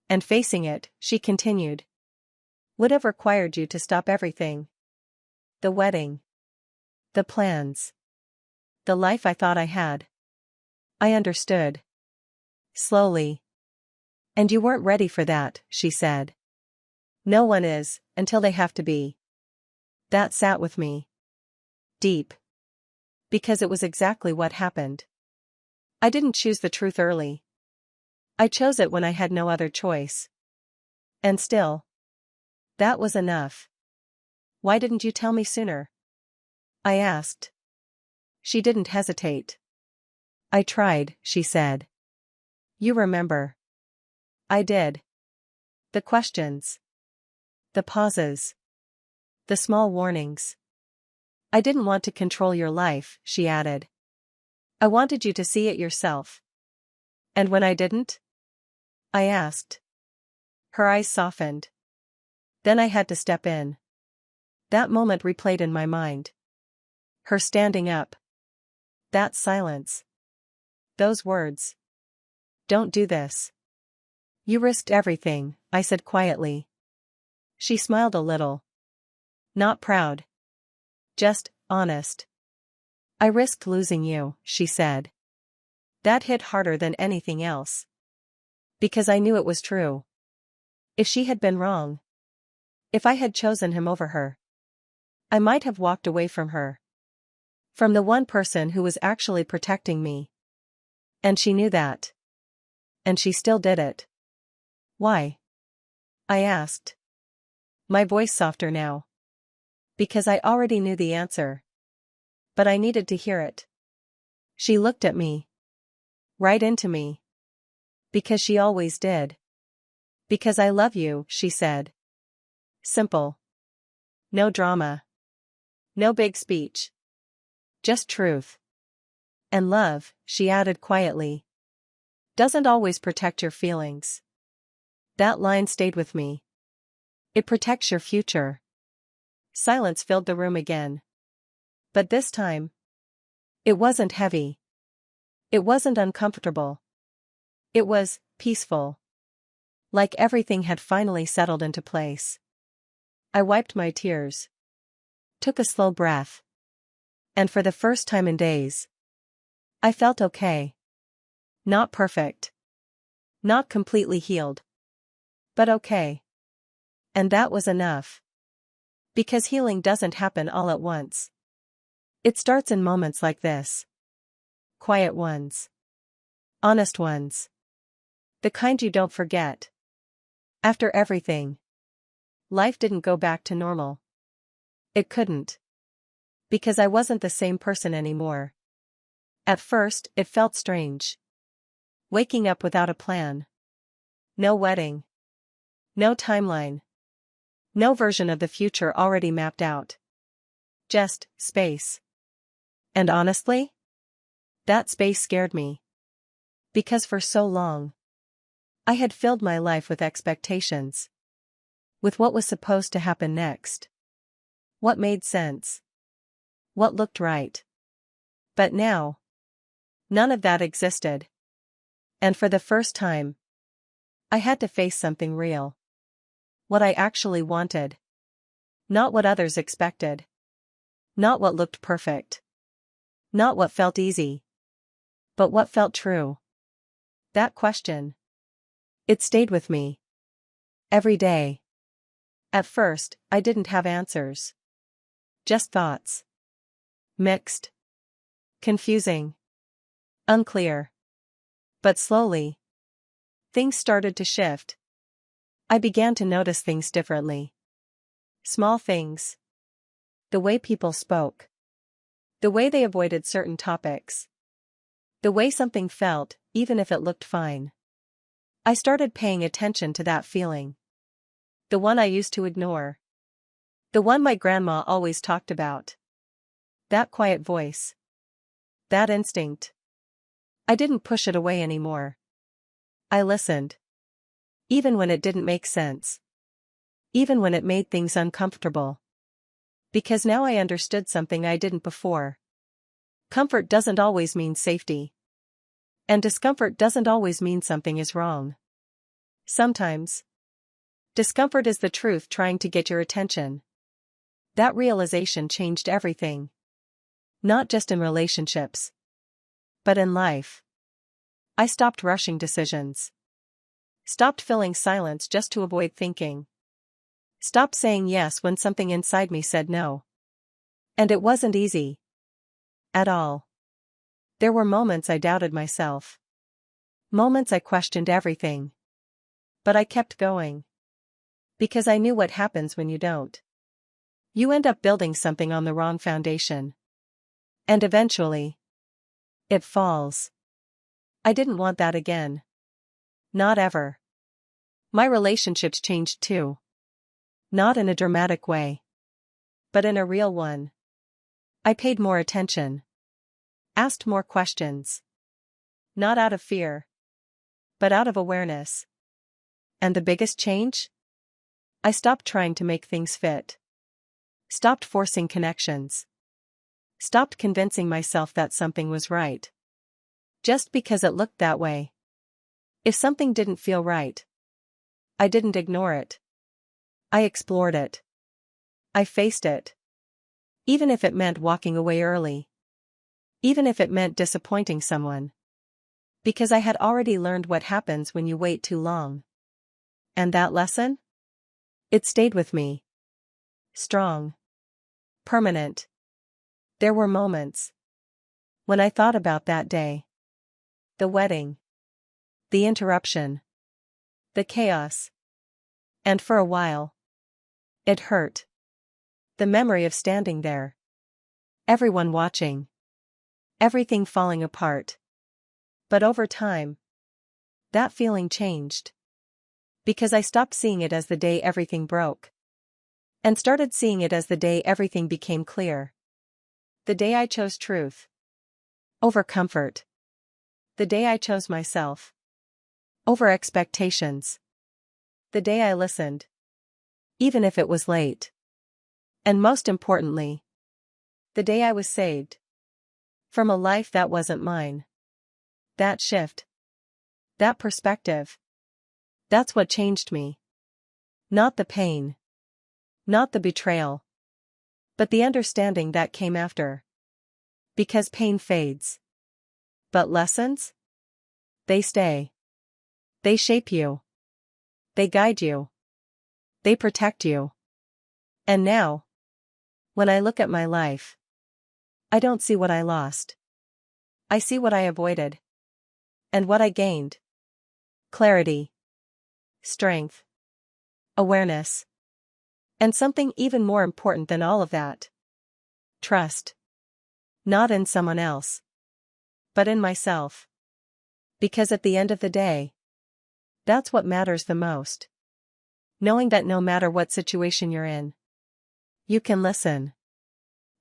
S1: And facing it, she continued. Would have required you to stop everything. The wedding. The plans. The life I thought I had. I understood. Slowly. And you weren't ready for that, she said. No one is, until they have to be. That sat with me. Deep. Because it was exactly what happened. I didn't choose the truth early. I chose it when I had no other choice. And still. That was enough. Why didn't you tell me sooner? I asked. She didn't hesitate. I tried, she said. You remember. I did. The questions. The pauses. The small warnings. I didn't want to control your life, she added. I wanted you to see it yourself. And when I didn't? I asked. Her eyes softened. Then I had to step in. That moment replayed in my mind. Her standing up. That silence. Those words. Don't do this. You risked everything, I said quietly. She smiled a little. Not proud. Just honest. I risked losing you, she said. That hit harder than anything else. Because I knew it was true. If she had been wrong. If I had chosen him over her. I might have walked away from her. From the one person who was actually protecting me. And she knew that. And she still did it. Why? I asked. My voice softer now. Because I already knew the answer. But I needed to hear it. She looked at me. Right into me. Because she always did. Because I love you, she said. Simple. No drama. No big speech. Just truth. And love, she added quietly. Doesn't always protect your feelings. That line stayed with me. It protects your future. Silence filled the room again. But this time. It wasn't heavy. It wasn't uncomfortable. It was peaceful. Like everything had finally settled into place. I wiped my tears. Took a slow breath. And for the first time in days. I felt okay. Not perfect. Not completely healed. But okay. And that was enough. Because healing doesn't happen all at once. It starts in moments like this. Quiet ones. Honest ones. The kind you don't forget. After everything. Life didn't go back to normal. It couldn't. Because I wasn't the same person anymore. At first, it felt strange. Waking up without a plan. No wedding. No timeline. No version of the future already mapped out. Just space. And honestly? That space scared me. Because for so long. I had filled my life with expectations. With what was supposed to happen next. What made sense. What looked right. But now. None of that existed. And for the first time. I had to face something real. What I actually wanted. Not what others expected. Not what looked perfect. Not what felt easy. But what felt true. That question. It stayed with me. Every day. At first, I didn't have answers. Just thoughts. Mixed. Confusing. Unclear. But slowly. Things started to shift. I began to notice things differently. Small things. The way people spoke. The way they avoided certain topics. The way something felt, even if it looked fine. I started paying attention to that feeling. The one I used to ignore. The one my grandma always talked about. That quiet voice. That instinct. I didn't push it away anymore. I listened. Even when it didn't make sense. Even when it made things uncomfortable. Because now I understood something I didn't before. Comfort doesn't always mean safety. And discomfort doesn't always mean something is wrong. Sometimes, discomfort is the truth trying to get your attention. That realization changed everything. Not just in relationships, but in life. I stopped rushing decisions. Stopped filling silence just to avoid thinking. Stopped saying yes when something inside me said no. And it wasn't easy. At all. There were moments I doubted myself. Moments I questioned everything. But I kept going. Because I knew what happens when you don't. You end up building something on the wrong foundation. And eventually, it falls. I didn't want that again. Not ever. My relationships changed too. Not in a dramatic way. But in a real one. I paid more attention. Asked more questions. Not out of fear. But out of awareness. And the biggest change? I stopped trying to make things fit. Stopped forcing connections. Stopped convincing myself that something was right. Just because it looked that way. If something didn't feel right, I didn't ignore it. I explored it. I faced it. Even if it meant walking away early. Even if it meant disappointing someone. Because I had already learned what happens when you wait too long. And that lesson? It stayed with me. Strong. Permanent. There were moments. When I thought about that day. The wedding. The interruption. The chaos. And for a while. It hurt. The memory of standing there. Everyone watching. Everything falling apart. But over time, that feeling changed. Because I stopped seeing it as the day everything broke. And started seeing it as the day everything became clear. The day I chose truth. Over comfort. The day I chose myself. Over expectations. The day I listened. Even if it was late. And most importantly, the day I was saved. From a life that wasn't mine. That shift. That perspective. That's what changed me. Not the pain. Not the betrayal. But the understanding that came after. Because pain fades. But lessons? They stay. They shape you. They guide you. They protect you. And now, when I look at my life, I don't see what I lost. I see what I avoided. And what I gained. Clarity. Strength. Awareness. And something even more important than all of that. Trust. Not in someone else. But in myself. Because at the end of the day, that's what matters the most. Knowing that no matter what situation you're in, you can listen.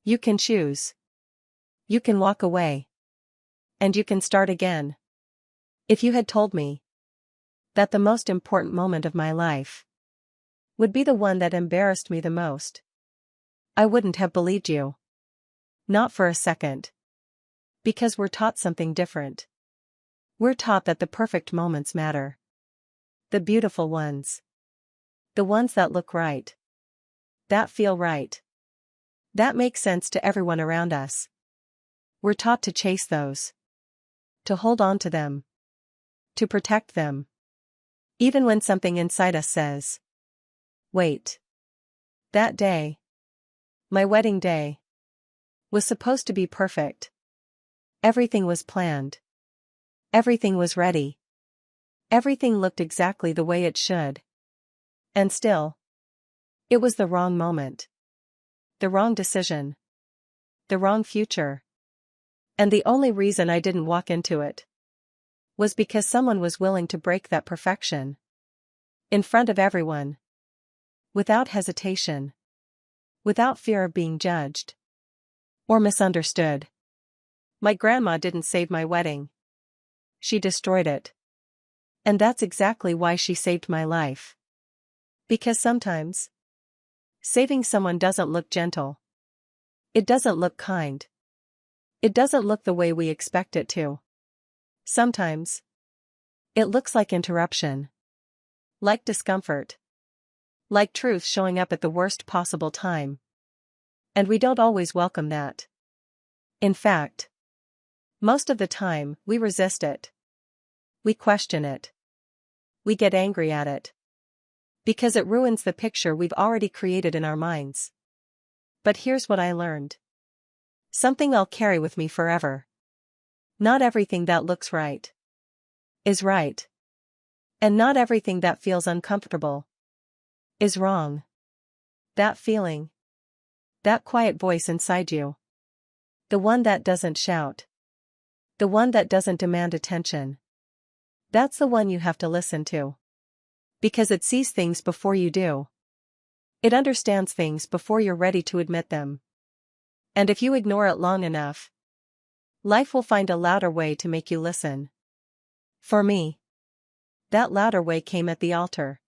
S1: You can choose. You can walk away. And you can start again. If you had told me that the most important moment of my life would be the one that embarrassed me the most, I wouldn't have believed you. Not for a second. Because we're taught something different. We're taught that the perfect moments matter. The beautiful ones. The ones that look right. That feel right. That make sense to everyone around us. We're taught to chase those. To hold on to them. To protect them. Even when something inside us says, wait. That day. My wedding day. Was supposed to be perfect. Everything was planned. Everything was ready. Everything looked exactly the way it should. And still, it was the wrong moment. The wrong decision. The wrong future. And the only reason I didn't walk into it was because someone was willing to break that perfection. In front of everyone. Without hesitation. Without fear of being judged. Or misunderstood. My grandma didn't save my wedding. She destroyed it. And that's exactly why she saved my life. Because sometimes, saving someone doesn't look gentle. It doesn't look kind. It doesn't look the way we expect it to. Sometimes, it looks like interruption. Like discomfort. Like truth showing up at the worst possible time. And we don't always welcome that. In fact, most of the time, we resist it. We question it. We get angry at it. Because it ruins the picture we've already created in our minds. But here's what I learned. Something I'll carry with me forever. Not everything that looks right is right. And not everything that feels uncomfortable is wrong. That feeling. That quiet voice inside you. The one that doesn't shout. The one that doesn't demand attention. That's the one you have to listen to. Because it sees things before you do. It understands things before you're ready to admit them. And if you ignore it long enough, life will find a louder way to make you listen. For me, that louder way came at the altar.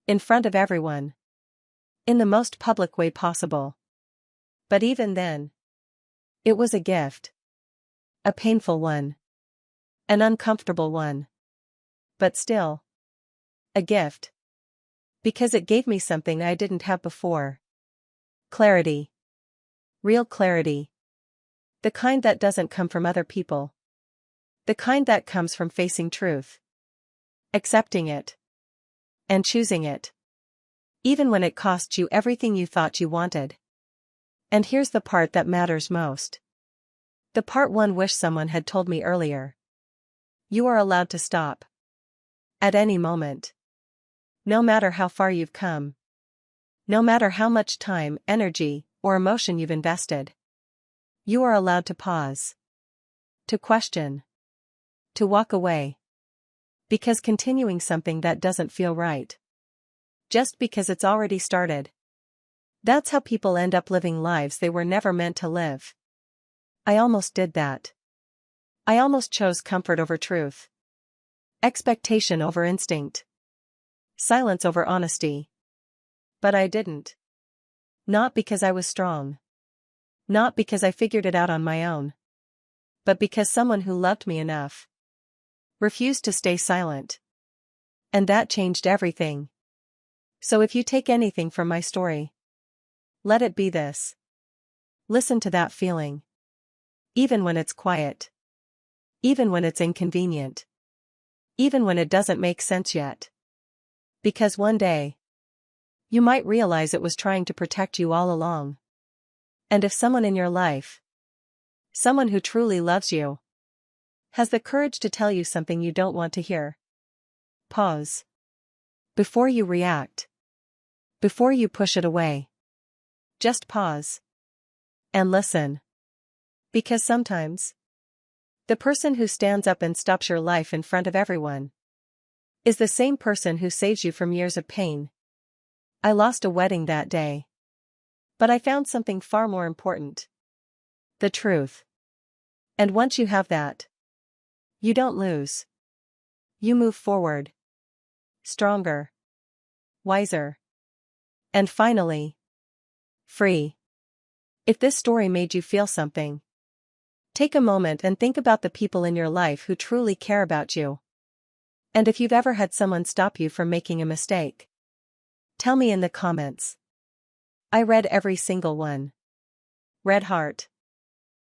S1: In front of everyone. In the most public way possible. But even then, it was a gift. A painful one. An uncomfortable one. But still, a gift. Because it gave me something I didn't have before. Clarity. Real clarity. The kind that doesn't come from other people. The kind that comes from facing truth. Accepting it. And choosing it. Even when it costs you everything you thought you wanted. And here's the part that matters most. The part one wish someone had told me earlier. You are allowed to stop. At any moment. No matter how far you've come. No matter how much time, energy, or emotion you've invested. You are allowed to pause. To question. To walk away. Because continuing something that doesn't feel right. Just because it's already started. That's how people end up living lives they were never meant to live. I almost did that. I almost chose comfort over truth. Expectation over instinct. Silence over honesty. But I didn't. Not because I was strong. Not because I figured it out on my own. But because someone who loved me enough refused to stay silent. And that changed everything. So if you take anything from my story, let it be this. Listen to that feeling. Even when it's quiet. Even when it's inconvenient. Even when it doesn't make sense yet. Because one day, you might realize it was trying to protect you all along. And if someone in your life, someone who truly loves you, has the courage to tell you something you don't want to hear, pause. Before you react. Before you push it away. Just pause. And listen. Because sometimes, the person who stands up and stops your life in front of everyone is the same person who saves you from years of pain. I lost a wedding that day. But I found something far more important. The truth. And once you have that, you don't lose. You move forward. Stronger. Wiser. And finally, free. If this story made you feel something, take a moment and think about the people in your life who truly care about you. And if you've ever had someone stop you from making a mistake, tell me in the comments. I read every single one. Red heart.